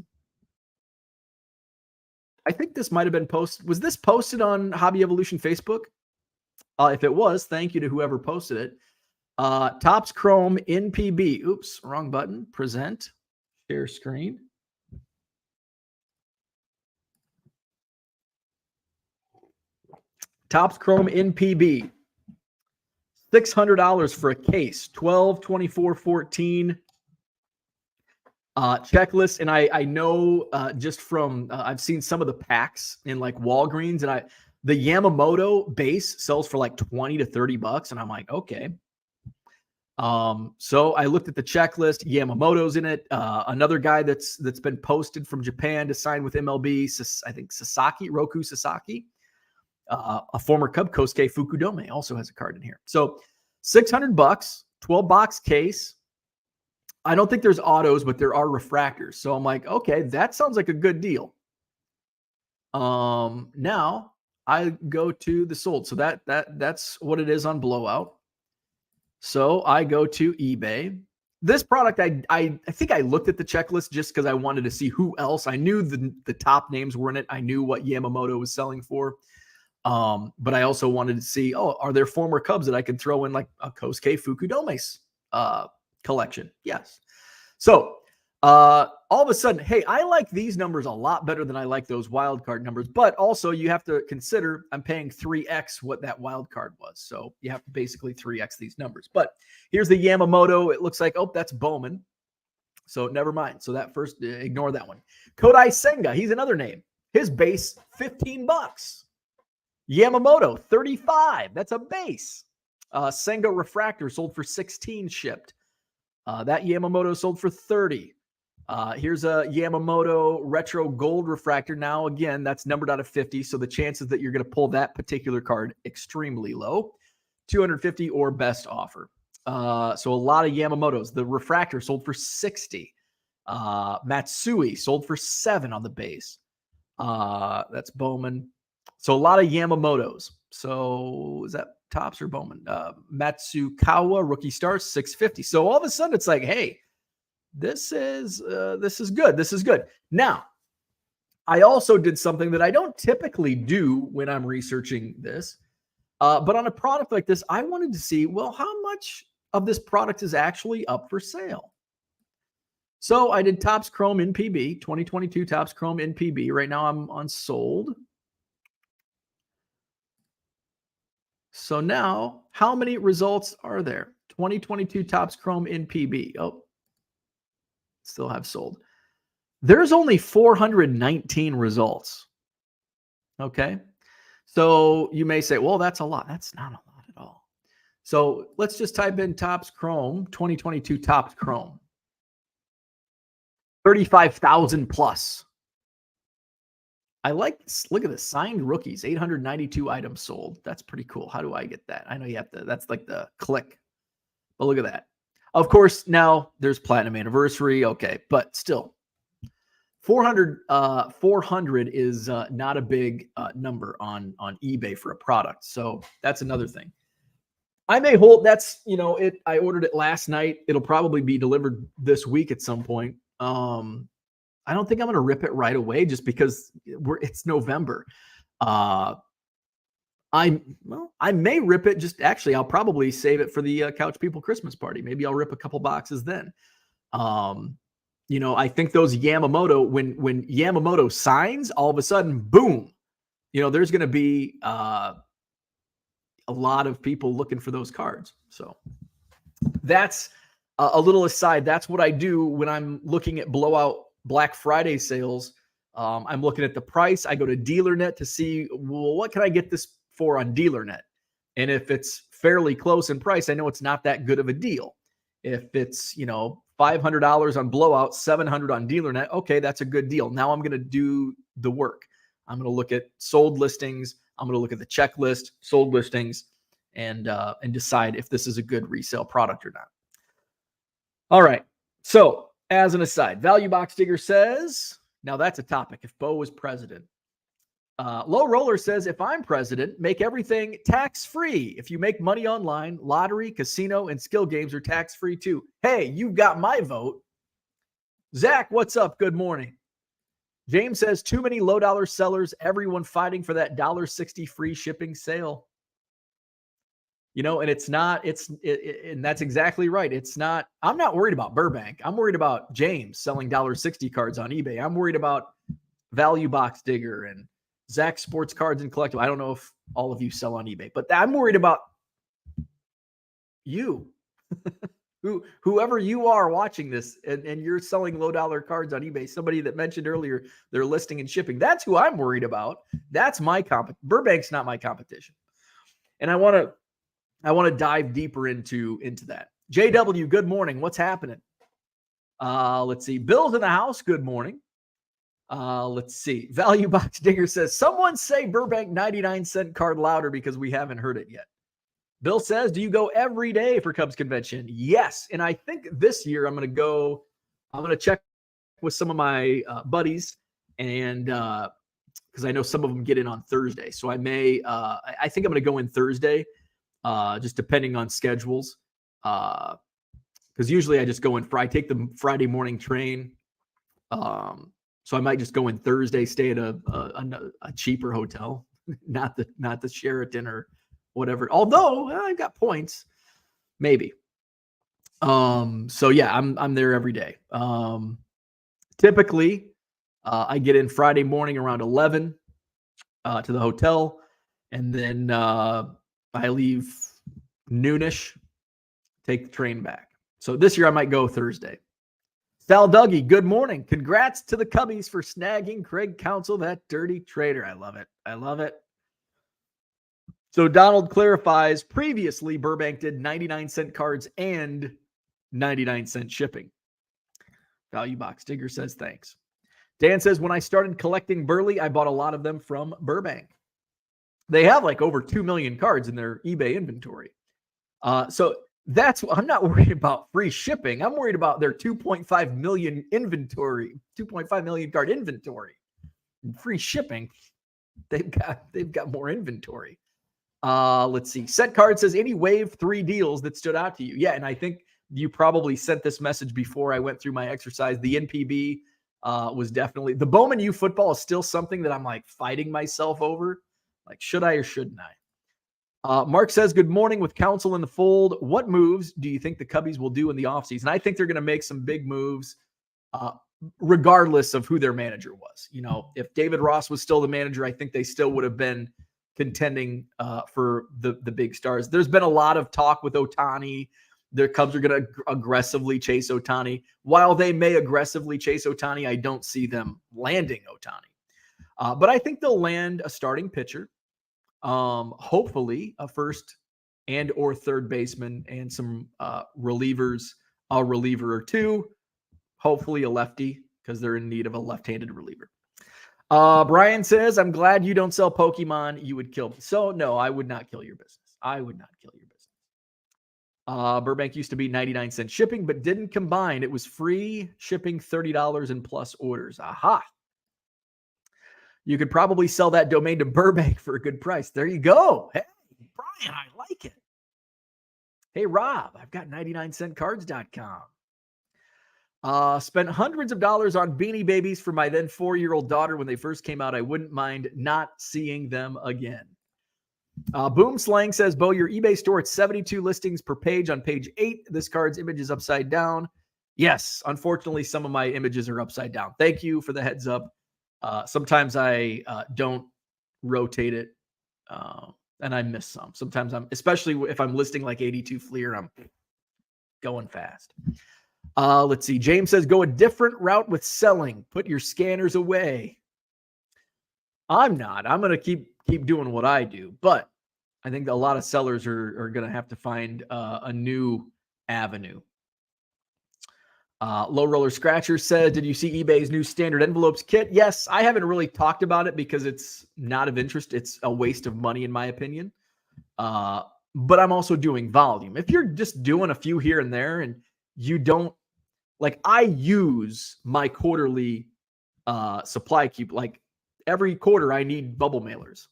might have been posted. Was this posted on Hobby Evolution Facebook? If it was, thank you to whoever posted it. Topps Chrome NPB. Oops, wrong button. Present. Share screen. Topps Chrome NPB. $600 for a case. 12, 24, 14. Checklist. And I know just from I've seen some of the packs in like Walgreens, and the Yamamoto base sells for like $20 to $30, and I'm like, okay. So I looked at the checklist. Yamamoto's in it. Another guy that's been posted from Japan to sign with MLB. I think Roku Sasaki. A former Cub, Kosuke Fukudome, also has a card in here. So $600, 12-box case. I don't think there's autos, but there are refractors. So I'm like, okay, that sounds like a good deal. Now I go to the sold. So that's what it is on Blowout. So I go to eBay. This product, I think I looked at the checklist just because I wanted to see who else. I knew the top names were in it. I knew what Yamamoto was selling for. But I also wanted to see, are there former Cubs that I could throw in, like a Kosuke Fukudome's collection? Yes. So all of a sudden, hey, I like these numbers a lot better than I like those wild card numbers. But also you have to consider I'm paying 3x what that wild card was. So you have to basically 3x these numbers. But here's the Yamamoto. It looks like, that's Bowman. So never mind. So that first, ignore that one. Kodai Senga, he's another name. His base, $15. Yamamoto, 35. That's a base. Senga Refractor sold for 16 shipped. That Yamamoto sold for 30. Here's a Yamamoto Retro Gold Refractor. Now, again, that's numbered out of 50, so the chances that you're going to pull that particular card extremely low. 250 or best offer. So a lot of Yamamotos. The Refractor sold for 60. Matsui sold for 7 on the base. That's Bowman. So a lot of Yamamotos. So is that Topps or Bowman? Matsukawa rookie stars, 650. So all of a sudden it's like, hey, this is good. This is good. Now, I also did something that I don't typically do when I'm researching this. But on a product like this, I wanted to see, well, how much of this product is actually up for sale? So I did Topps Chrome NPB, 2022 Topps Chrome NPB. Right now I'm on sold. So now, how many results are there? 2022 Topps Chrome NPB. Oh, still have sold. There's only 419 results. Okay. So you may say, well, that's a lot. That's not a lot at all. So let's just type in Topps Chrome, 2022 Topps Chrome. 35,000 plus. I like this. Look at the signed rookies, 892 items sold. That's pretty cool. How do I get that? I know you have to, that's like the click. But look at that. Of course, now there's Platinum Anniversary. Okay, but still, 400 is not a big number on eBay for a product. So that's another thing. I may hold, that's, I ordered it last night. It'll probably be delivered this week at some point. I don't think I'm going to rip it right away just because it's November. I may rip it. I'll probably save it for the Couch People Christmas party. Maybe I'll rip a couple boxes then. I think those Yamamoto, when Yamamoto signs, all of a sudden, boom, there's going to be a lot of people looking for those cards. So that's a little aside. That's what I do when I'm looking at Blowout Black Friday sales, I'm looking at the price. I go to DealerNet to see, well, what can I get this for on DealerNet? And if it's fairly close in price, I know it's not that good of a deal. If it's, $500 on Blowout, $700 on DealerNet, okay, that's a good deal. Now I'm going to do the work. I'm going to look at sold listings. I'm going to look at the checklist, sold listings, and decide if this is a good resale product or not. All right. So as an aside, Value Box Digger says, now that's a topic. If Bo was president. Low Roller says, if I'm president, make everything tax-free. If you make money online, lottery, casino, and skill games are tax-free too. Hey, you've got my vote. Zach, what's up? Good morning. James says, too many low-dollar sellers, everyone fighting for that $1.60 free shipping sale. And it's not, and that's exactly right. It's not, I'm not worried about Burbank. I'm worried about James selling $1.60 cards on eBay. I'm worried about Value Box Digger and Zach Sports Cards and Collectible. I don't know if all of you sell on eBay, but I'm worried about you, whoever you are watching this, and you're selling low-dollar cards on eBay. Somebody that mentioned earlier, they're listing and shipping. That's who I'm worried about. That's my Burbank's not my competition. And I want to dive deeper into that. JW, good morning. What's happening? Let's see. Bill's in the house. Good morning. Let's see. Value Box Digger says, someone say Burbank 99-cent card louder because we haven't heard it yet. Bill says, do you go every day for Cubs convention? Yes. And I think this year I'm going to check with some of my buddies, and because I know some of them get in on Thursday. So I think I'm going to go in Thursday, just depending on schedules. Because usually I just go in I take the Friday morning train. So I might just go in Thursday, stay at a cheaper hotel, not the Sheraton or whatever. Although I've got points, maybe. So yeah, I'm there every day. Typically, I get in Friday morning around 11 to the hotel, and then I leave noonish, take the train back. So this year I might go Thursday. Sal Dougie, good morning. Congrats to the Cubbies for snagging Craig Counsell, that dirty traitor. I love it. I love it. So Donald clarifies, previously Burbank did 99-cent cards and 99-cent shipping. Value Box Digger says thanks. Dan says, when I started collecting Burley, I bought a lot of them from Burbank. They have like over 2 million cards in their eBay inventory. So I'm not worried about free shipping. I'm worried about their 2.5 million inventory, 2.5 million card inventory. And free shipping, they've got more inventory. Let's see. Set Card says, any Wave 3 deals that stood out to you? Yeah, and I think you probably sent this message before I went through my exercise. The NPB was definitely, the Bowman U football is still something that I'm like fighting myself over. Like, should I or shouldn't I? Mark says, good morning. With Counsell in the fold, what moves do you think the Cubbies will do in the offseason? I think they're going to make some big moves, regardless of who their manager was. If David Ross was still the manager, I think they still would have been contending for the big stars. There's been a lot of talk with Ohtani. The Cubs are going to aggressively chase Ohtani. While they may aggressively chase Ohtani, I don't see them landing Ohtani. But I think they'll land a starting pitcher. Hopefully a first and or third baseman and some relievers, a reliever or two, hopefully a lefty because they're in need of a left-handed reliever. Brian says, I'm glad you don't sell Pokemon. You would kill me. So no, I would not kill your business. I would not kill your business. Burbank used to be 99-cent shipping, but didn't combine. It was free shipping, $30 and plus orders. Aha. You could probably sell that domain to Burbank for a good price. There you go. Hey, Brian, I like it. Hey, Rob, I've got 99centcards.com. Spent hundreds of dollars on Beanie Babies for my then 4-year-old daughter when they first came out. I wouldn't mind not seeing them again. Boom Slang says, Bo, your eBay store at 72 listings per page on page 8. This card's image is upside down. Yes, unfortunately, some of my images are upside down. Thank you for the heads up. Sometimes I don't rotate it, and I miss some. Sometimes especially if I'm listing like 82 Fleer, I'm going fast. Let's see. James says, go a different route with selling. Put your scanners away. I'm not. I'm going to keep doing what I do. But I think a lot of sellers are going to have to find a new avenue. Low Roller Scratcher says, did you see eBay's new standard envelopes kit? Yes, I haven't really talked about it because it's not of interest. It's a waste of money, in my opinion. But I'm also doing volume. If you're just doing a few here and there and you don't, like, I use my quarterly supply cube. Like every quarter I need bubble mailers.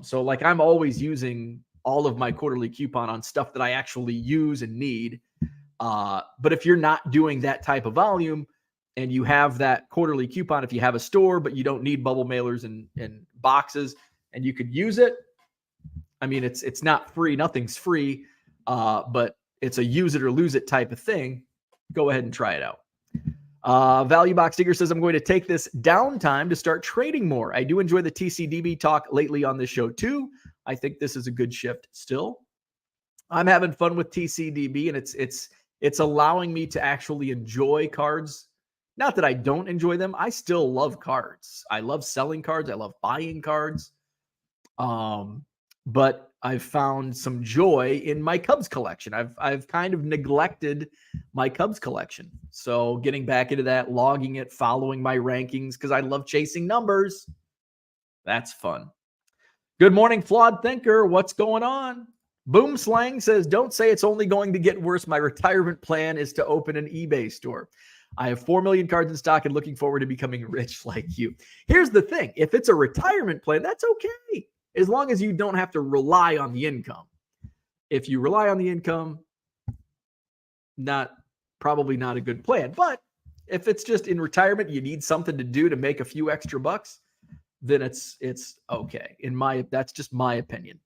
So like I'm always using all of my quarterly coupon on stuff that I actually use and need. But if you're not doing that type of volume and you have that quarterly coupon, if you have a store, but you don't need bubble mailers and boxes and you could use it. I mean, it's not free. Nothing's free, but it's a use it or lose it type of thing. Go ahead and try it out. Value Box Digger says, I'm going to take this downtime to start trading more. I do enjoy the TCDB talk lately on this show too. I think this is a good shift still. I'm having fun with TCDB, and it's allowing me to actually enjoy cards. Not that I don't enjoy them. I still love cards. I love selling cards. I love buying cards. But I've found some joy in my Cubs collection. I've kind of neglected my Cubs collection. So getting back into that, logging it, following my rankings, because I love chasing numbers. That's fun. Good morning, Flawed Thinker. What's going on? Boom Slang says, don't say it's only going to get worse. My retirement plan is to open an eBay store. I have 4 million cards in stock and looking forward to becoming rich like you. Here's the thing. If it's a retirement plan, that's okay. As long as you don't have to rely on the income. If you rely on the income, probably not a good plan. But if it's just in retirement, you need something to do to make a few extra bucks, then it's okay. That's just my opinion.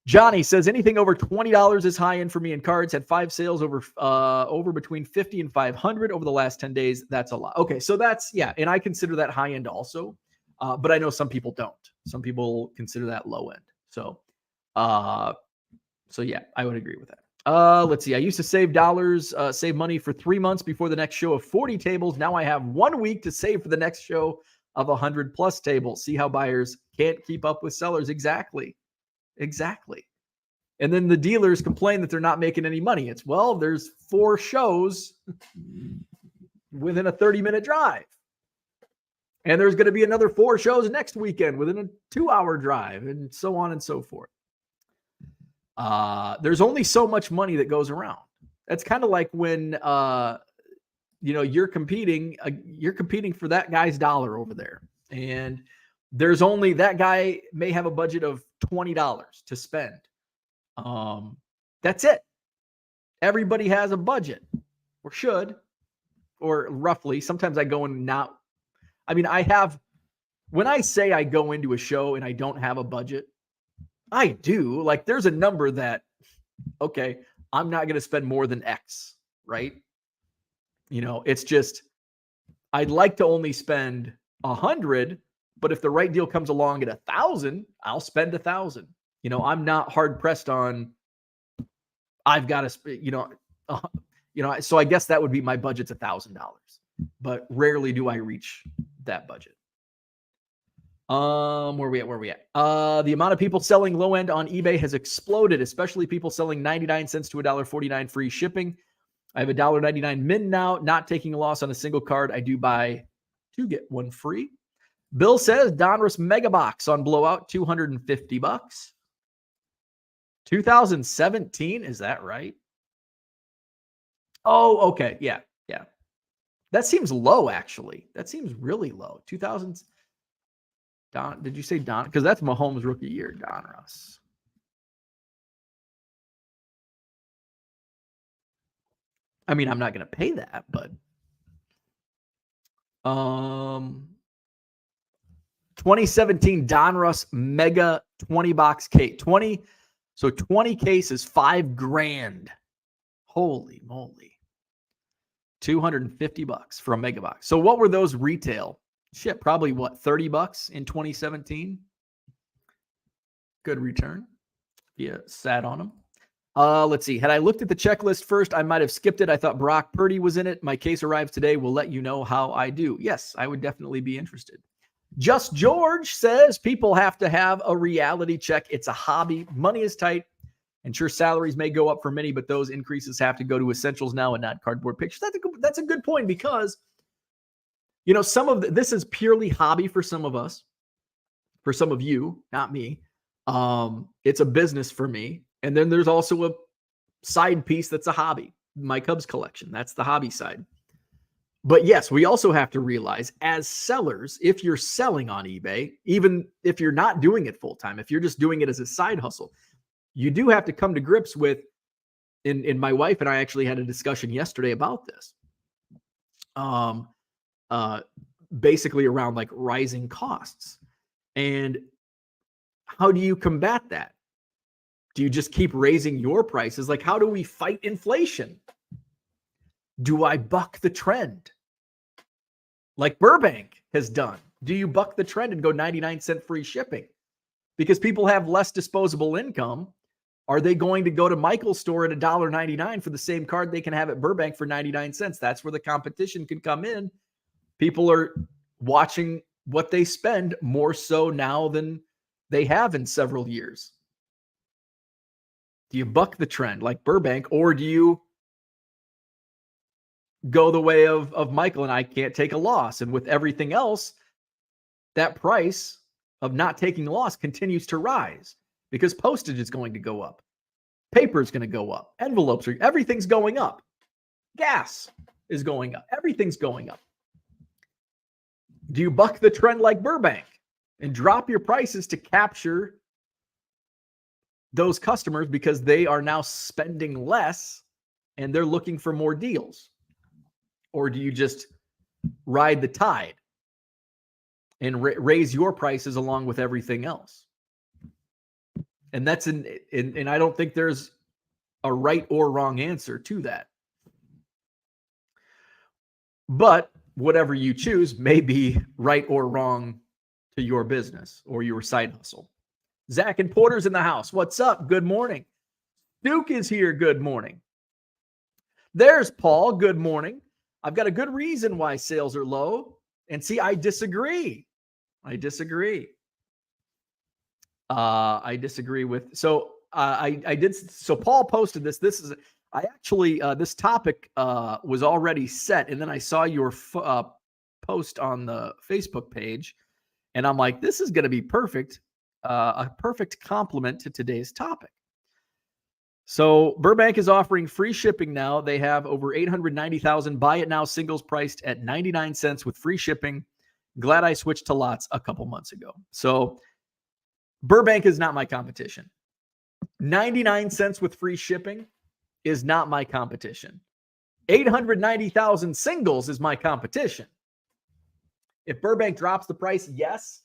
Johnny says anything over $20 is high end for me in cards. Had 5 sales over between 50 and 500 over the last 10 days. That's a lot. Okay, so that's, yeah, and I consider that high end also. But I know some people don't. Some people consider that low end. So yeah, I would agree with that. Let's see. I used to save money for 3 months before the next show of 40 tables. Now I have 1 week to save for the next show of 100 plus tables. See how buyers can't keep up with sellers. Exactly. And then the dealers complain that they're not making any money. It's, well, there's 4 shows within a 30-minute drive. And there's going to be another 4 shows next weekend within a 2-hour drive, and so on and so forth. There's only so much money that goes around. That's kind of like when you're competing for that guy's dollar over there, and there's only that guy may have a budget of $20 to spend. That's it. Everybody has a budget, or should, or roughly. Sometimes I go and not. I mean, when I say I go into a show and I don't have a budget, I do. Like, there's a number that, okay, I'm not going to spend more than X, right? It's just, I'd like to only spend 100, but if the right deal comes along at 1,000, I'll spend 1,000. I'm not hard pressed on, I've got to, so I guess that would be my budget's $1,000, but rarely do I reach that budget. Where we at? The amount of people selling low end on eBay has exploded, especially people selling 99 cents to $1.49 free shipping. I have $1.99 min now, not taking a loss on a single card. I do buy 2 get 1 free. Bill says Donruss Mega Box on Blowout, $250. 2017, is that right? Oh, okay. Yeah. That seems low, actually. That seems really low. 2000s. Did you say Don? Because that's Mahomes' rookie year, Donruss. I mean, I'm not going to pay that, but 2017 Donruss Mega 20-box case. 20 cases, $5,000. Holy moly. $250 for a mega box. So what were those retail? Shit, probably what, $30 in 2017? Good return. Yeah, sat on them. Let's see. Had I looked at the checklist first, I might have skipped it. I thought Brock Purdy was in it. My case arrives today. We'll let you know how I do. Yes, I would definitely be interested. Just George says people have to have a reality check. It's a hobby. Money is tight. And sure, salaries may go up for many, but those increases have to go to essentials now and not cardboard pictures. That's a good point because, some of this is purely hobby for some of us. For some of you, not me. It's a business for me. And then there's also a side piece that's a hobby. My Cubs collection. That's the hobby side. But yes, we also have to realize as sellers, if you're selling on eBay, even if you're not doing it full time, if you're just doing it as a side hustle, you do have to come to grips with, and my wife and I actually had a discussion yesterday about this. Basically around like rising costs. And how do you combat that? Do you just keep raising your prices? Like, how do we fight inflation? Do I buck the trend? Like Burbank has done. Do you buck the trend and go 99-cent free shipping? Because people have less disposable income. Are they going to go to Michael's store at $1.99 for the same card they can have at Burbank for 99 cents? That's where the competition can come in. People are watching what they spend more so now than they have in several years. Do you buck the trend like Burbank, or do you go the way of Michael and I can't take a loss? And with everything else, that price of not taking a loss continues to rise because postage is going to go up. Paper is going to go up. Envelopes, everything's going up. Gas is going up. Everything's going up. Do you buck the trend like Burbank and drop your prices to capture those customers because they are now spending less and they're looking for more deals? Or do you just ride the tide and raise your prices along with everything else? And that's and I don't think there's a right or wrong answer to that. But whatever you choose may be right or wrong to your business or your side hustle. Zach and Porter's in the house. What's up? Good morning. Duke is here. Good morning. There's Paul. Good morning. I've got a good reason why sales are low. And see, I disagree. I disagree with, I did. So Paul posted this. This topic was already set. And then I saw your post on the Facebook page and I'm like, this is going to be perfect. A perfect complement to today's topic. So Burbank is offering free shipping now. They have over 890,000 buy it now singles priced at 99 cents with free shipping. Glad I switched to lots a couple months ago. So Burbank is not my competition. 99 cents with free shipping is not my competition. 890,000 singles is my competition. If Burbank drops the price, yes,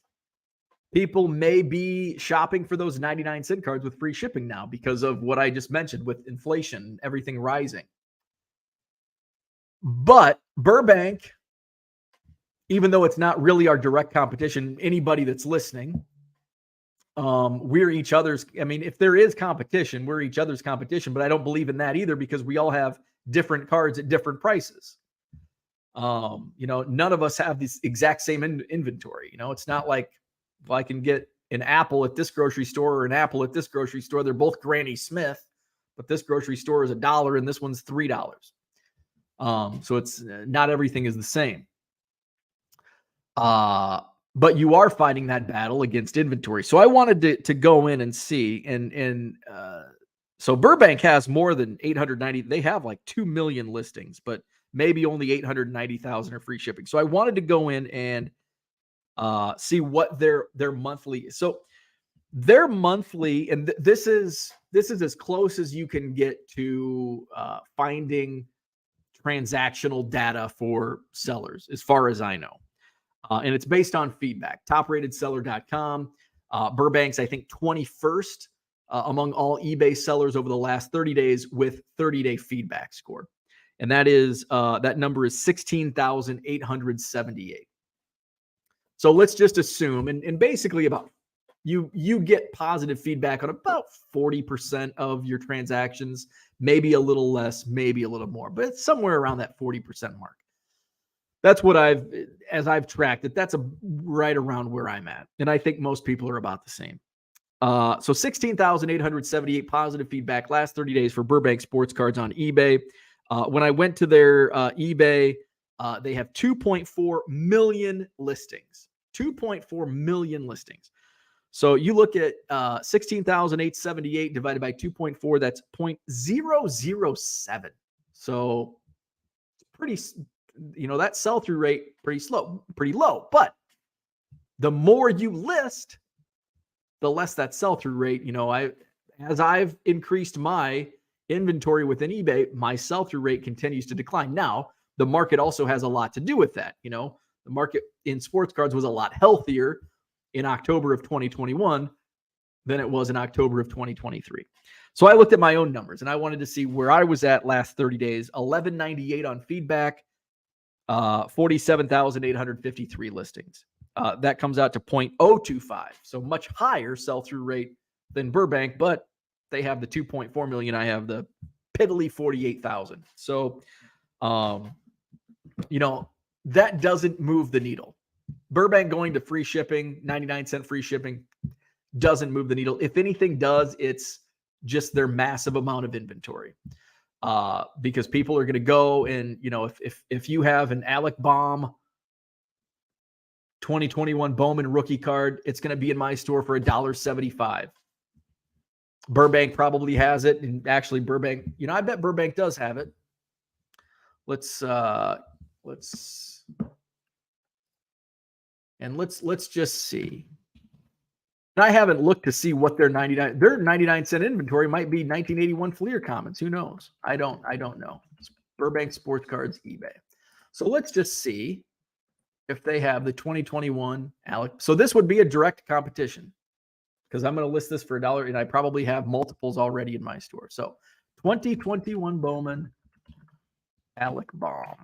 people may be shopping for those 99-cent cards with free shipping now because of what I just mentioned with inflation, everything rising. But Burbank, even though it's not really our direct competition, anybody that's listening, we're each other's. I mean, if there is competition, we're each other's competition, but I don't believe in that either because we all have different cards at different prices. None of us have this exact same inventory. It's not like, well, I can get an apple at this grocery store or an apple at this grocery store. They're both Granny Smith, but this grocery store is $1 and this one's $3. So it's not everything is the same. But you are fighting that battle against inventory. So I wanted to go in and see. So Burbank has more than 890. They have like 2 million listings, but maybe only 890,000 are free shipping. So I wanted to go in and see what their monthly. So their monthly, and this is as close as you can get to finding transactional data for sellers, as far as I know. And it's based on feedback. TopRatedSeller.com. Burbank's, I think, 21st among all eBay sellers over the last 30 days with 30-day feedback score. And that is that number is 16,878. So let's just assume, and basically about you get positive feedback on about 40% of your transactions, maybe a little less, maybe a little more, but it's somewhere around that 40% mark. That's what as I've tracked it, that's right around where I'm at. And I think most people are about the same. So 16,878 positive feedback last 30 days for Burbank sports cards on eBay. When I went to their eBay, they have 2.4 million listings. 2.4 million listings. So you look at 16,878 divided by 2.4, that's 0.007. So pretty, that sell-through rate pretty low. But the more you list, the less that sell-through rate. As I've increased my inventory within eBay, my sell-through rate continues to decline. Now, the market also has a lot to do with that. The market in sports cards was a lot healthier in October of 2021 than it was in October of 2023. So I looked at my own numbers and I wanted to see where I was at last 30 days. 1198 on feedback, 47,853 listings. That comes out to 0.025. So much higher sell-through rate than Burbank, but they have the 2.4 million. I have the piddly 48,000. So, that doesn't move the needle. Burbank going to free shipping, 99-cent free shipping, doesn't move the needle. If anything does, it's just their massive amount of inventory. Because people are going to go and, if you have an Alec Baum 2021 Bowman rookie card, it's going to be in my store for $1.75. Burbank probably has it. And actually Burbank, I bet Burbank does have it. Let's just see. And I haven't looked to see what their 99-cent inventory might be. 1981 Fleer Commons. Who knows? I don't know. It's Burbank Sports Cards eBay. So let's just see if they have the 2021 Alec. So this would be a direct competition because I'm going to list this for $1 and I probably have multiples already in my store. So 2021 Bowman Alec Baum.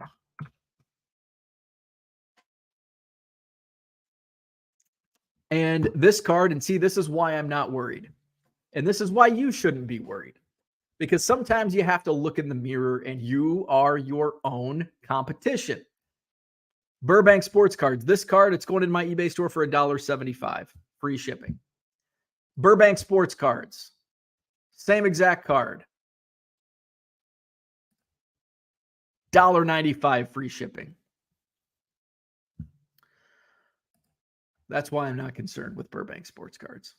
And this card, and see, this is why I'm not worried. And this is why you shouldn't be worried. Because sometimes you have to look in the mirror and you are your own competition. Burbank Sports Cards. This card, it's going in my eBay store for $1.75. Free shipping. Burbank Sports Cards. Same exact card. $1.95 free shipping. That's why I'm not concerned with Burbank Sports Cards.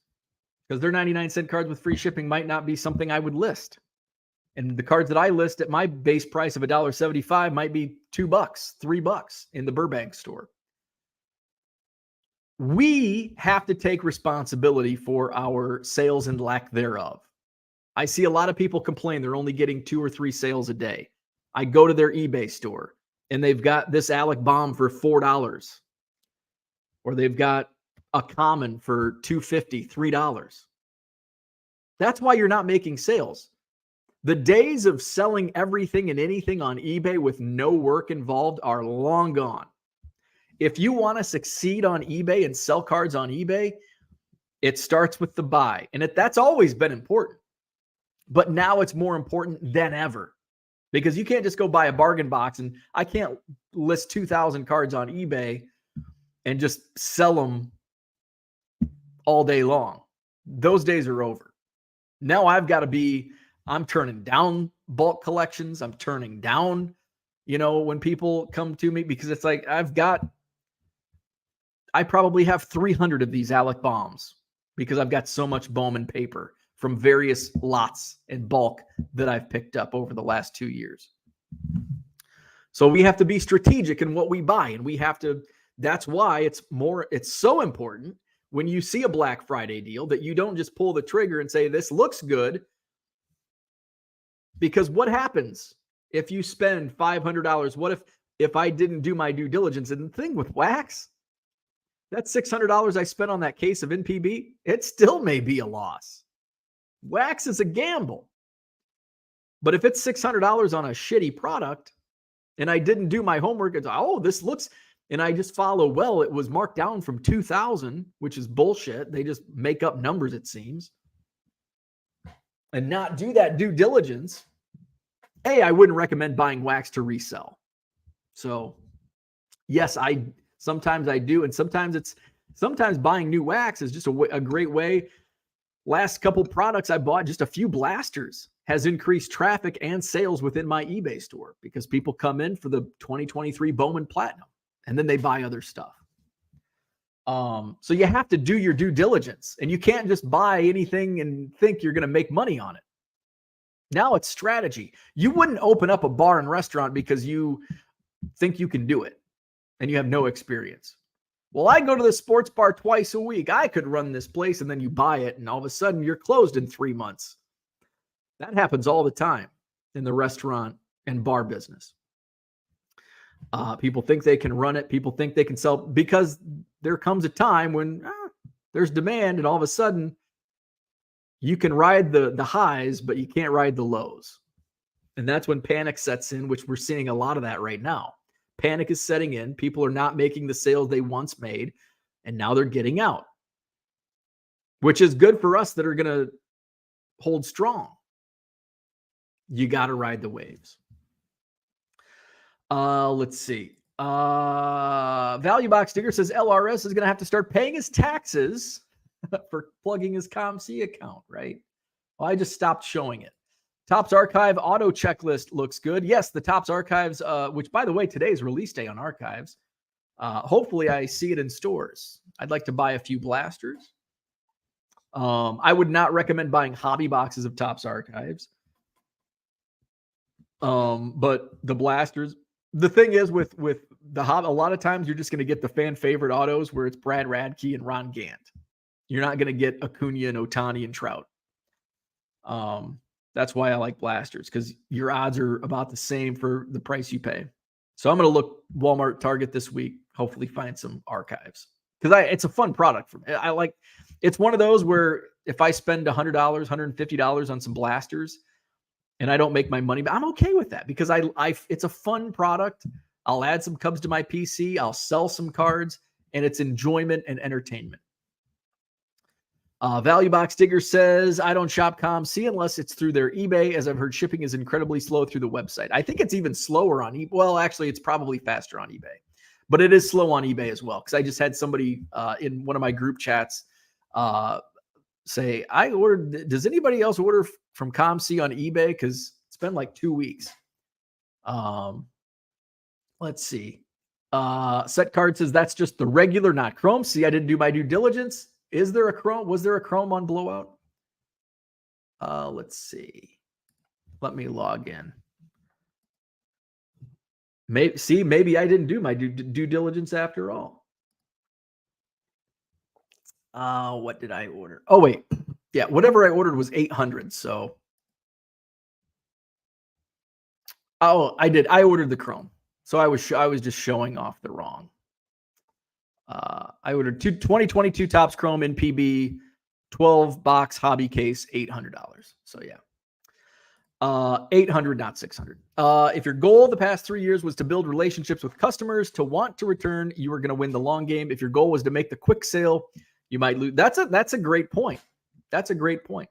Because their 99-cent cards with free shipping might not be something I would list. And the cards that I list at my base price of $1.75 might be $2, $3 in the Burbank store. We have to take responsibility for our sales and lack thereof. I see a lot of people complain they're only getting 2 or 3 sales a day. I go to their eBay store and they've got this Alec Baum for $4. Or they've got a common for $2.50, $3. That's why you're not making sales. The days of selling everything and anything on eBay with no work involved are long gone. If you want to succeed on eBay and sell cards on eBay, it starts with the buy. And that's always been important. But now it's more important than ever. Because you can't just go buy a bargain box, and I can't list 2,000 cards on eBay and just sell them all day long. Those days are over. Now I'm turning down bulk collections. I'm turning down, when people come to me, because it's like, I probably have 300 of these Alec Baums because I've got so much Bowman paper from various lots and bulk that I've picked up over the last 2 years. So we have to be strategic in what we buy, and that's why it's so important when you see a Black Friday deal that you don't just pull the trigger and say, this looks good. Because what happens if you spend $500? What if I didn't do my due diligence? And the thing with wax, that $600 I spent on that case of NPB, it still may be a loss. Wax is a gamble. But if it's $600 on a shitty product and I didn't do my homework, it's, and I just follow, well, it was marked down from 2,000, which is bullshit. They just make up numbers, it seems, and not do that due diligence. I wouldn't recommend buying wax to resell. So yes, sometimes I do. And sometimes buying new wax is just a great way. Last couple products I bought, just a few blasters, has increased traffic and sales within my eBay store because people come in for the 2023 Bowman Platinum and then they buy other stuff. So you have to do your due diligence, and you can't just buy anything and think you're going to make money on it. Now it's strategy. You wouldn't open up a bar and restaurant because you think you can do it and you have no experience. Well, I go to the sports bar twice a week. I could run this place, and then you buy it, and all of a sudden you're closed in 3 months. That happens all the time in the restaurant and bar business. People think they can run it. People think they can sell, because there comes a time when there's demand, and all of a sudden you can ride the highs, but you can't ride the lows. And that's when panic sets in, which we're seeing a lot of that right now. Panic is setting in. People are not making the sales they once made, and now they're getting out, which is good for us that are going to hold strong. You got to ride the waves. Let's see. Value Box Digger says LRS is going to have to start paying his taxes for plugging his ComC account, right? Well, I just stopped showing it. Topps Archive auto checklist looks good. Yes, the Topps Archives, which, by the way, today is release day on Archives. Hopefully I see it in stores. I'd like to buy a few blasters. I would not recommend buying hobby boxes of Topps Archives. But the blasters, the thing is with the hobby, a lot of times you're just going to get the fan favorite autos where it's Brad Radke and Ron Gant. You're not going to get Acuna and Ohtani and Trout. That's why I like blasters, because your odds are about the same for the price you pay. So I'm going to look Walmart, Target this week, hopefully find some Archives, because it's a fun product for me. I like, it's one of those where if I spend $100, $150 on some blasters and I don't make my money, but I'm okay with that, because it's a fun product. I'll add some Cubs to my PC. I'll sell some cards, and it's enjoyment and entertainment. Value Box Digger says, I don't shop ComC unless it's through their eBay, as I've heard shipping is incredibly slow through the website. I think it's even slower on eBay. Well, actually, it's probably faster on eBay, but it is slow on eBay as well. Because I just had somebody in one of my group chats say, I ordered, does anybody else order from ComC on eBay? Because it's been like 2 weeks. Let's see. Set Card says, that's just the regular, not Chrome. See, I didn't do my due diligence. Is there a Chrome? Was there a Chrome on Blowout? Let's see. Let me log in. Maybe I didn't do my due diligence after all. What did I order? Oh, wait. Yeah, whatever I ordered was 800. So, I did. I ordered the Chrome. So I was just showing off the wrong. I ordered 2022 Topps Chrome in PB, 12 box hobby case, $800. So yeah, 800, not 600. If your goal the past 3 years was to build relationships with customers to want to return, you were going to win the long game. If your goal was to make the quick sale, you might lose. That's a great point. That's a great point.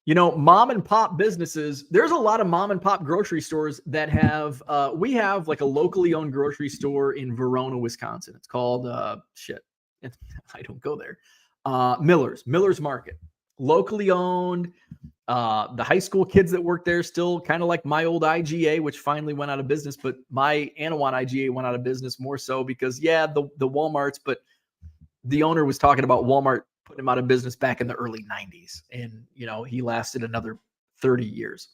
You know, mom and pop businesses, there's a lot of mom and pop grocery stores that have, we have like a locally owned grocery store in Verona, Wisconsin. It's called, I don't go there. Miller's Market, locally owned. The high school kids that work there still kind of like my old IGA, which finally went out of business, but my Anawan IGA went out of business more so because the Walmarts, but the owner was talking about Walmart putting him out of business back in the early 90s. And, he lasted another 30 years.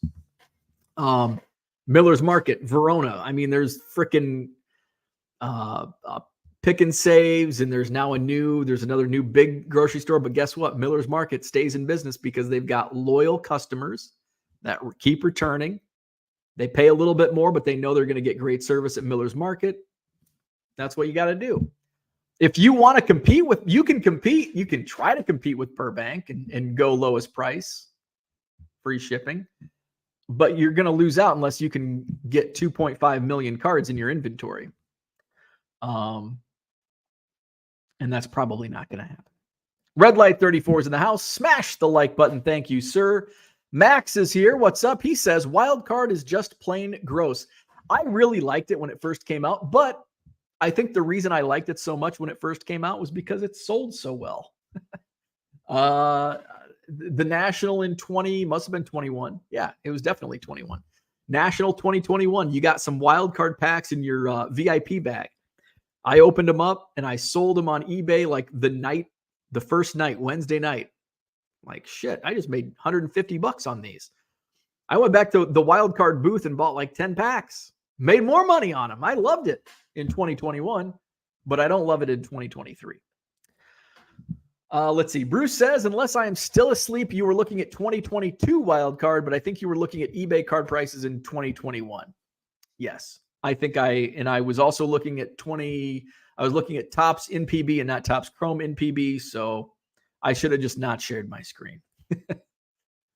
Miller's Market, Verona. I mean, there's freaking Pick and Saves, and there's another new big grocery store. But guess what? Miller's Market stays in business because they've got loyal customers that keep returning. They pay a little bit more, but they know they're going to get great service at Miller's Market. That's what you got to do. If you want to compete you can compete. You can try to compete with Burbank and go lowest price, free shipping, but you're going to lose out unless you can get 2.5 million cards in your inventory. And that's probably not going to happen. Red Light 34 is in the house. Smash the like button. Thank you, sir. Max is here. What's up? He says, wild card is just plain gross. I really liked it when it first came out, but I think the reason I liked it so much when it first came out was because it sold so well. The National in must have been 21. Yeah, it was definitely 21. National 2021. You got some wild card packs in your VIP bag. I opened them up and I sold them on eBay like the first night, Wednesday night. Like, shit, I just made $150 on these. I went back to the wild card booth and bought like 10 packs. Made more money on them. I loved it in 2021, but I don't love it in 2023. Let's see. Bruce says, unless I am still asleep, you were looking at 2022 wild card, but I think you were looking at eBay card prices in 2021. Yes. I think I was also looking at I was looking at Topps NPB and not Topps Chrome NPB. So I should have just not shared my screen.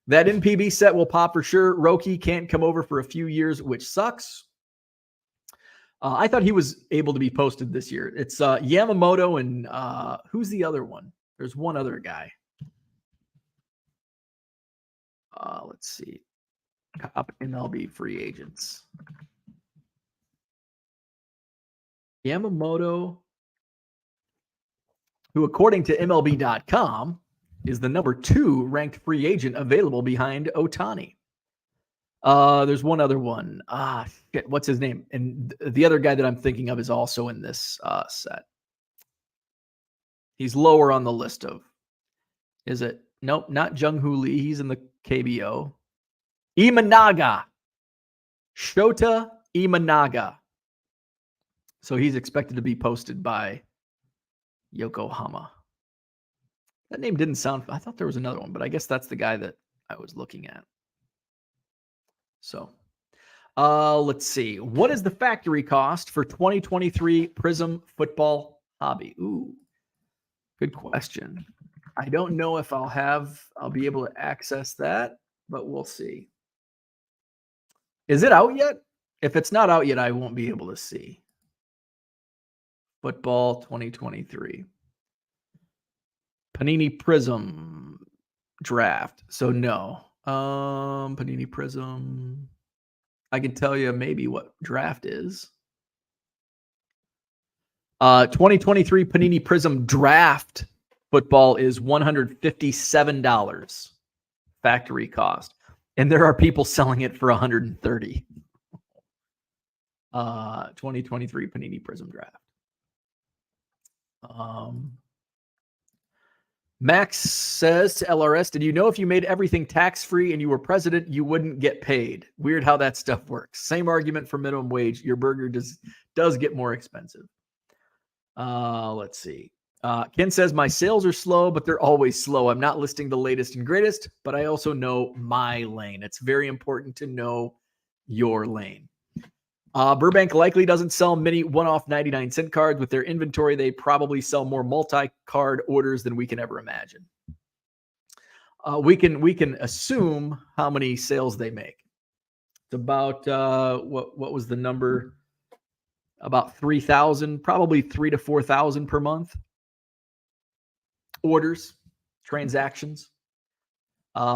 That NPB set will pop for sure. Roki can't come over for a few years, which sucks. I thought he was able to be posted this year. It's Yamamoto and who's the other one? There's one other guy. Let's see. Top MLB free agents. Yamamoto, who according to MLB.com is the number 2 ranked free agent available behind Ohtani. There's one other one. Shit, what's his name? And the other guy that I'm thinking of is also in this set. He's lower on the list of. Is it? Nope, not Jung-Hoo Lee. He's in the KBO. Imanaga. Shota Imanaga. So he's expected to be posted by Yokohama. That name didn't sound. I thought there was another one, but I guess that's the guy that I was looking at. So let's see. What is the factory cost for 2023 Prism Football Hobby? Ooh, good question. I don't know if I'll be able to access that, but we'll see. Is it out yet? If it's not out yet, I won't be able to see. Football 2023. Panini Prism draft. So no. Panini Prism. I can tell you maybe what draft is. 2023 Panini Prism draft football is $157 factory cost. And there are people selling it for $130. 2023 Panini Prism draft. Max says to LRS, did you know if you made everything tax-free and you were president, you wouldn't get paid? Weird how that stuff works. Same argument for minimum wage. Your burger does get more expensive. Let's see. Ken says, my sales are slow, but they're always slow. I'm not listing the latest and greatest, but I also know my lane. It's very important to know your lane. Burbank likely doesn't sell many one-off 99-cent cards. With their inventory, they probably sell more multi-card orders than we can ever imagine. We can assume how many sales they make. It's about what was the number? About 3,000, probably 3,000 to 4,000 per month. Orders, transactions.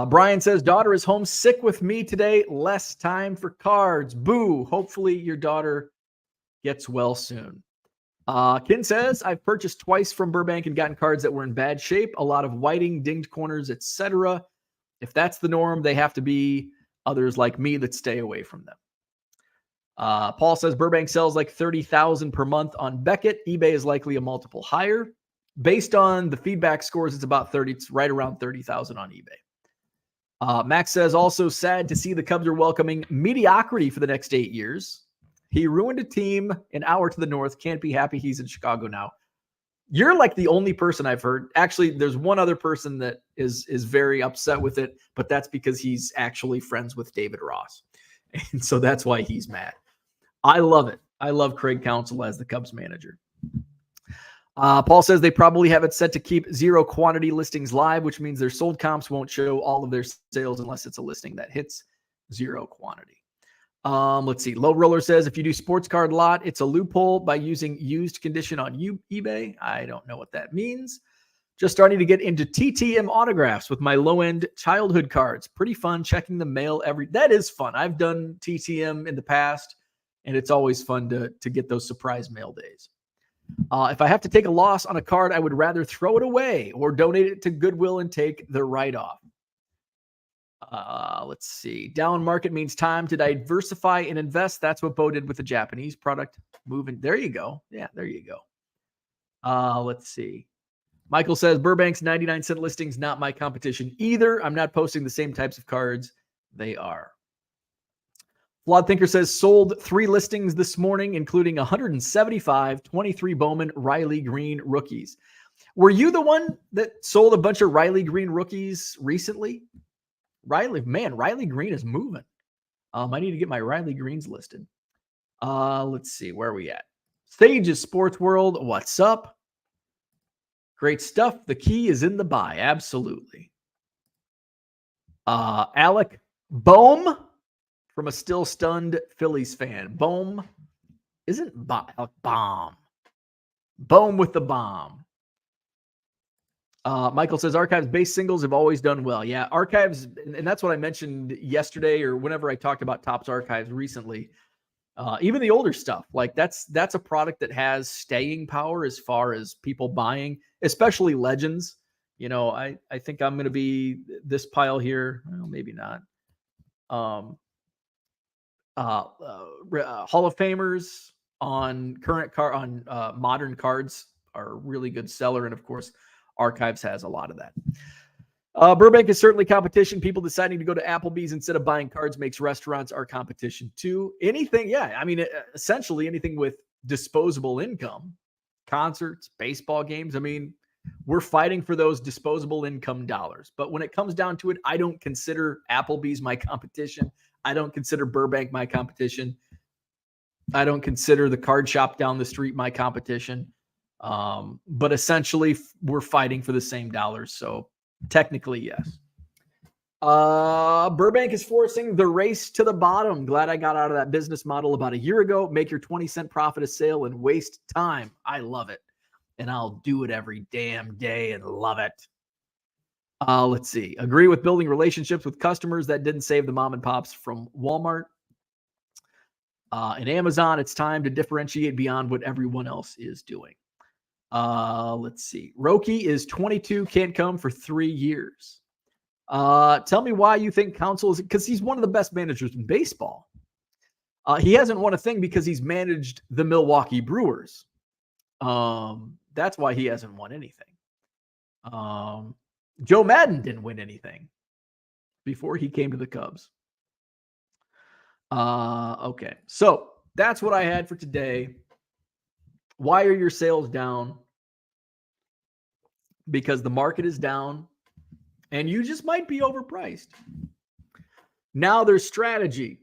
Brian says, daughter is home sick with me today. Less time for cards. Boo. Hopefully your daughter gets well soon. Ken says, I've purchased twice from Burbank and gotten cards that were in bad shape. A lot of whiting, dinged corners, etc. If that's the norm, they have to be others like me that stay away from them. Paul says, Burbank sells like 30,000 per month on Beckett. eBay is likely a multiple higher. Based on the feedback scores, it's about 30. It's right around 30,000 on eBay. Max says, also sad to see the Cubs are welcoming mediocrity for the next 8 years. He ruined a team an hour to the north. Can't be happy he's in Chicago now. You're like the only person I've heard. Actually, there's one other person that is very upset with it, but that's because he's actually friends with David Ross. And so that's why he's mad. I love it. I love Craig Counsell as the Cubs manager. Paul says they probably have it set to keep 0 quantity listings live, which means their sold comps won't show all of their sales unless it's a listing that hits 0 quantity. Let's see. Low Roller says, if you do sports card lot, it's a loophole by using used condition on eBay. I don't know what that means. Just starting to get into TTM autographs with my low-end childhood cards. Pretty fun checking the mail that is fun. I've done TTM in the past, and it's always fun to get those surprise mail days. If I have to take a loss on a card, I would rather throw it away or donate it to Goodwill and take the write-off. Let's see. Down market means time to diversify and invest. That's what Bo did with the Japanese product. Moving. There you go. Yeah, there you go. Let's see. Michael says, Burbank's 99-cent listings, not my competition either. I'm not posting the same types of cards. They are. Flawed Thinker says, sold 3 listings this morning, including 175 23 Bowman Riley Green rookies. Were you the one that sold a bunch of Riley Green rookies recently? Riley Green is moving. I need to get my Riley Greens listed. Let's see. Where are we at? Sage's Sports World. What's up? Great stuff. The key is in the buy. Absolutely. Alec Bohm from a still stunned Phillies fan. Bohm isn't bomb. Bohm with the bomb. Michael says Archives base singles have always done well. Yeah, Archives, and that's what I mentioned yesterday or whenever I talked about Topps Archives recently. Even the older stuff, like that's a product that has staying power as far as people buying, especially Legends. You know, I think I'm going to be this pile here. Well, maybe not. Hall of Famers on modern cards are a really good seller, and of course, Archives has a lot of that. Burbank is certainly competition. People deciding to go to Applebee's instead of buying cards makes restaurants our competition too. Anything, yeah. I mean, essentially anything with disposable income, concerts, baseball games. I mean, we're fighting for those disposable income dollars. But when it comes down to it, I don't consider Applebee's my competition. I don't consider Burbank my competition. I don't consider the card shop down the street my competition. But essentially, we're fighting for the same dollars. So technically, yes. Burbank is forcing the race to the bottom. Glad I got out of that business model about a year ago. Make your 20-cent profit a sale and waste time. I love it. And I'll do it every damn day and love it. Let's see. Agree with building relationships with customers. That didn't save the mom and pops from Walmart. And Amazon, it's time to differentiate beyond what everyone else is doing. Let's see. Roki is 22, can't come for 3 years. Tell me why you think Counsell is, because he's one of the best managers in baseball. He hasn't won a thing because he's managed the Milwaukee Brewers. That's why he hasn't won anything. Joe Madden didn't win anything before he came to the Cubs. Okay. So that's what I had for today. Why are your sales down? Because the market is down and you just might be overpriced. Now there's strategy.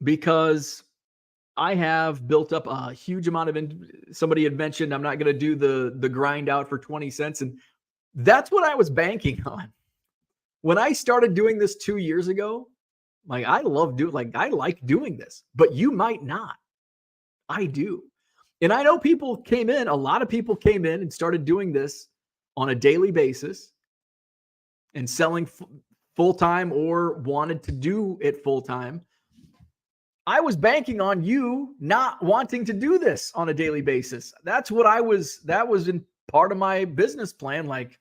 Because I have built up a huge amount of, somebody had mentioned, I'm not going to do the grind out for 20 cents. And that's what I was banking on. When I started doing this 2 years ago, like I like doing this, but you might not. I do. And I know a lot of people came in and started doing this on a daily basis and selling full-time or wanted to do it full-time. I was banking on you not wanting to do this on a daily basis. That was in part of my business plan. Like,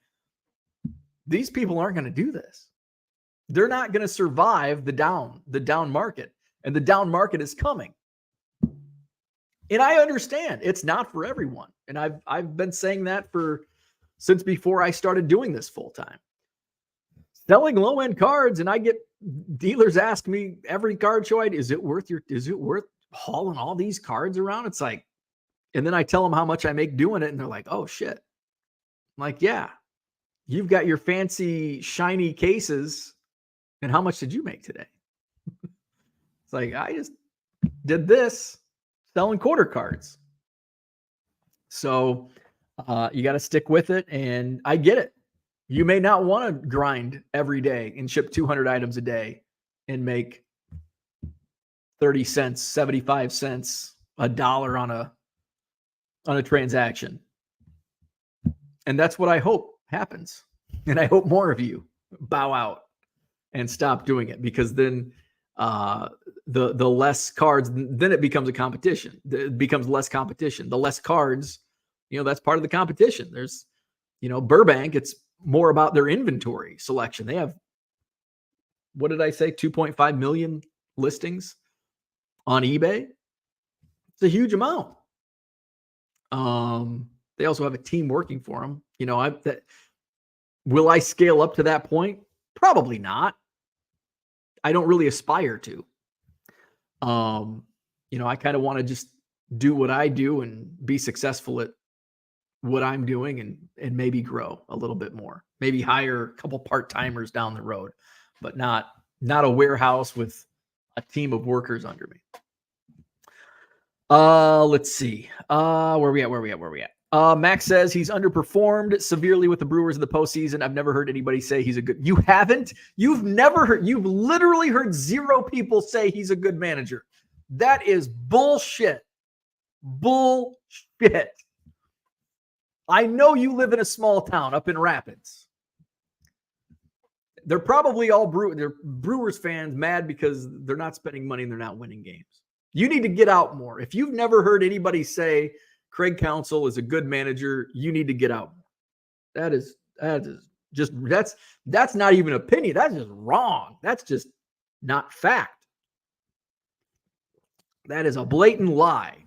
these people aren't going to do this. They're not going to survive the down market, and the down market is coming. And I understand it's not for everyone. And I've been saying that since before I started doing this full time. Selling low-end cards, and I get dealers ask me every card show, is it worth hauling all these cards around? It's like, and then I tell them how much I make doing it, and they're like, oh shit. I'm like, yeah, you've got your fancy shiny cases, and how much did you make today? It's like, I just did this selling quarter cards. So you got to stick with it, and I get it. You may not want to grind every day and ship 200 items a day and make 30 cents, 75 cents, $1 on a transaction. And that's what I hope happens. And I hope more of you bow out and stop doing it, because then the less cards, then it becomes a competition. It becomes less competition. The less cards, that's part of the competition. There's, Burbank, it's more about their inventory selection. They have, what did I say, 2.5 million listings on eBay. It's a huge amount. They also have a team working for them. Will I scale up to that point? Probably not. I don't really aspire to. I kind of want to just do what I do and be successful at what I'm doing, and maybe grow a little bit more. Maybe hire a couple part-timers down the road, but not a warehouse with a team of workers under me. Let's see. Where we at? Max says he's underperformed severely with the Brewers in the postseason. I've never heard anybody say he's a good. You haven't? You've literally heard 0 people say he's a good manager. That is bullshit. Bullshit. I know you live in a small town up in Rapids. They're probably all they're Brewers fans mad because they're not spending money and they're not winning games. You need to get out more. If you've never heard anybody say Craig Counsell is a good manager, you need to get out more. That is just, that's not even opinion. That's just wrong. That's just not fact. That is a blatant lie.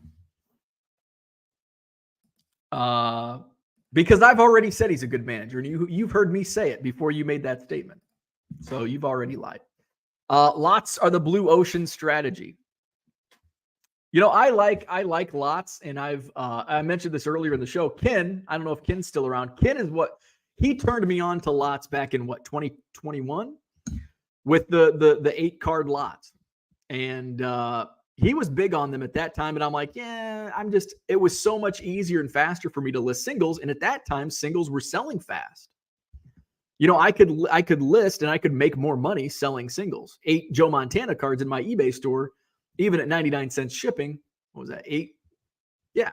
Because I've already said he's a good manager, and you've heard me say it before you made that statement. So you've already lied. Lots are the blue ocean strategy. I like lots, and I mentioned this earlier in the show. Ken, I don't know if Ken's still around. Ken is he turned me on to lots back in 2021 with the 8-card lots. And he was big on them at that time. And I'm like, it was so much easier and faster for me to list singles. And at that time, singles were selling fast. I could list and I could make more money selling singles. 8 Joe Montana cards in my eBay store, even at 99 cents shipping. What was that? 8? Yeah.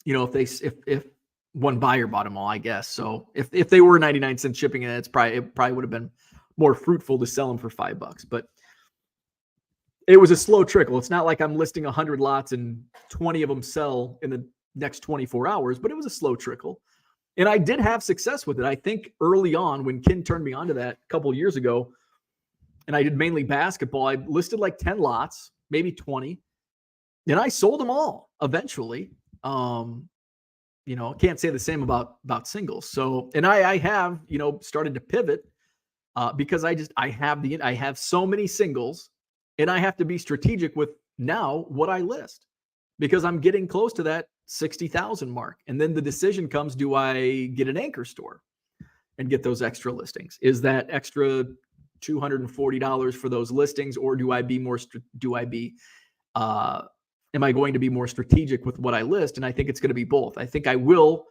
If one buyer bought them all, I guess. So if they were 99 cents shipping, it probably would have been more fruitful to sell them for $5. But it was a slow trickle. It's not like I'm listing 100 lots and 20 of them sell in the next 24 hours, but it was a slow trickle. And I did have success with it. I think early on when Ken turned me on to that a couple of years ago, and I did mainly basketball, I listed like 10 lots, maybe 20. And I sold them all eventually. Can't say the same about singles. So, and I have, started to pivot because I have so many singles, and I have to be strategic with now what I list, because I'm getting close to that 60,000 mark. And then the decision comes, do I get an anchor store and get those extra listings? Is that extra $240 for those listings, or am I going to be more strategic with what I list? And I think it's going to be both. I think I will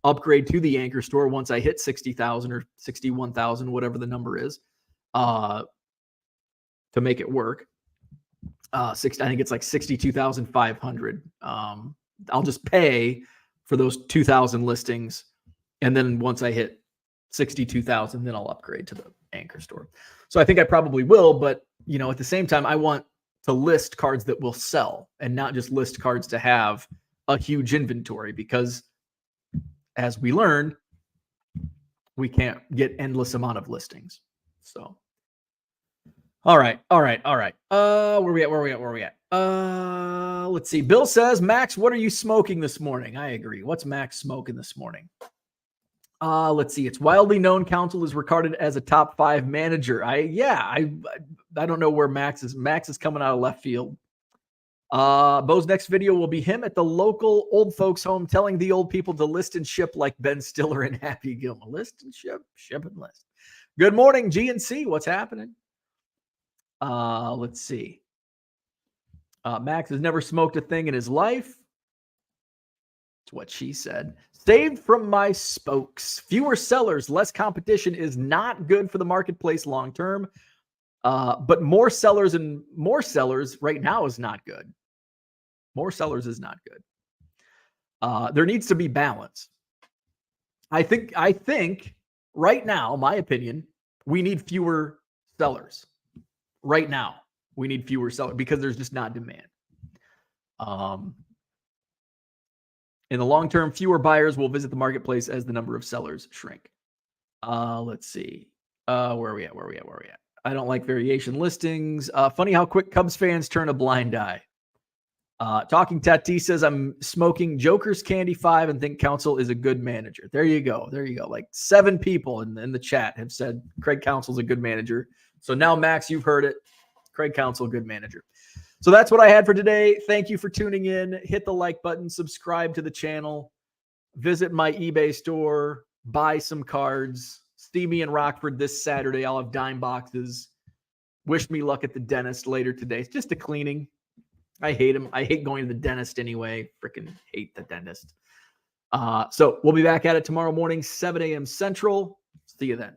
upgrade to the anchor store once I hit 60,000 or 61,000, whatever the number is, to make it work. I think it's like 62,500. I'll just pay for those 2,000 listings, and then once I hit 62,000, then I'll upgrade to the anchor store. So I think I probably will, but at the same time, I want to list cards that will sell and not just list cards to have a huge inventory, because as we learned, we can't get endless amount of listings. So, all right. Where we at? Let's see. Bill says, Max, what are you smoking this morning? I agree. What's Max smoking this morning? Let's see. It's widely known Counsell is regarded as a top 5 manager. I don't know where Max is. Max is coming out of left field. Bo's next video will be him at the local old folks home telling the old people to list and ship like Ben Stiller and Happy Gilmore. List and ship and list. Good morning, GNC. What's happening? Let's see. Max has never smoked a thing in his life. That's what she said. Saved from my spokes. Fewer sellers, less competition is not good for the marketplace long term. But more sellers right now is not good. More sellers is not good. There needs to be balance. I think right now, my opinion, we need fewer sellers. Right now, we need fewer sellers because there's just not demand. In the long term, fewer buyers will visit the marketplace as the number of sellers shrink. Let's see. Where are we at? I don't like variation listings. Funny how quick Cubs fans turn a blind eye. Talking Tatis says, I'm smoking Joker's Candy 5 and think Counsell is a good manager. There you go. Like 7 people in the chat have said Craig Counsell's a good manager. So now, Max, you've heard it. Craig Counsell, good manager. So that's what I had for today. Thank you for tuning in. Hit the like button, subscribe to the channel, visit my eBay store, buy some cards. See me in Rockford this Saturday. I'll have dime boxes. Wish me luck at the dentist later today. It's just a cleaning. I hate him. I hate going to the dentist anyway. Freaking hate the dentist. So we'll be back at it tomorrow morning, 7 a.m. Central. See you then.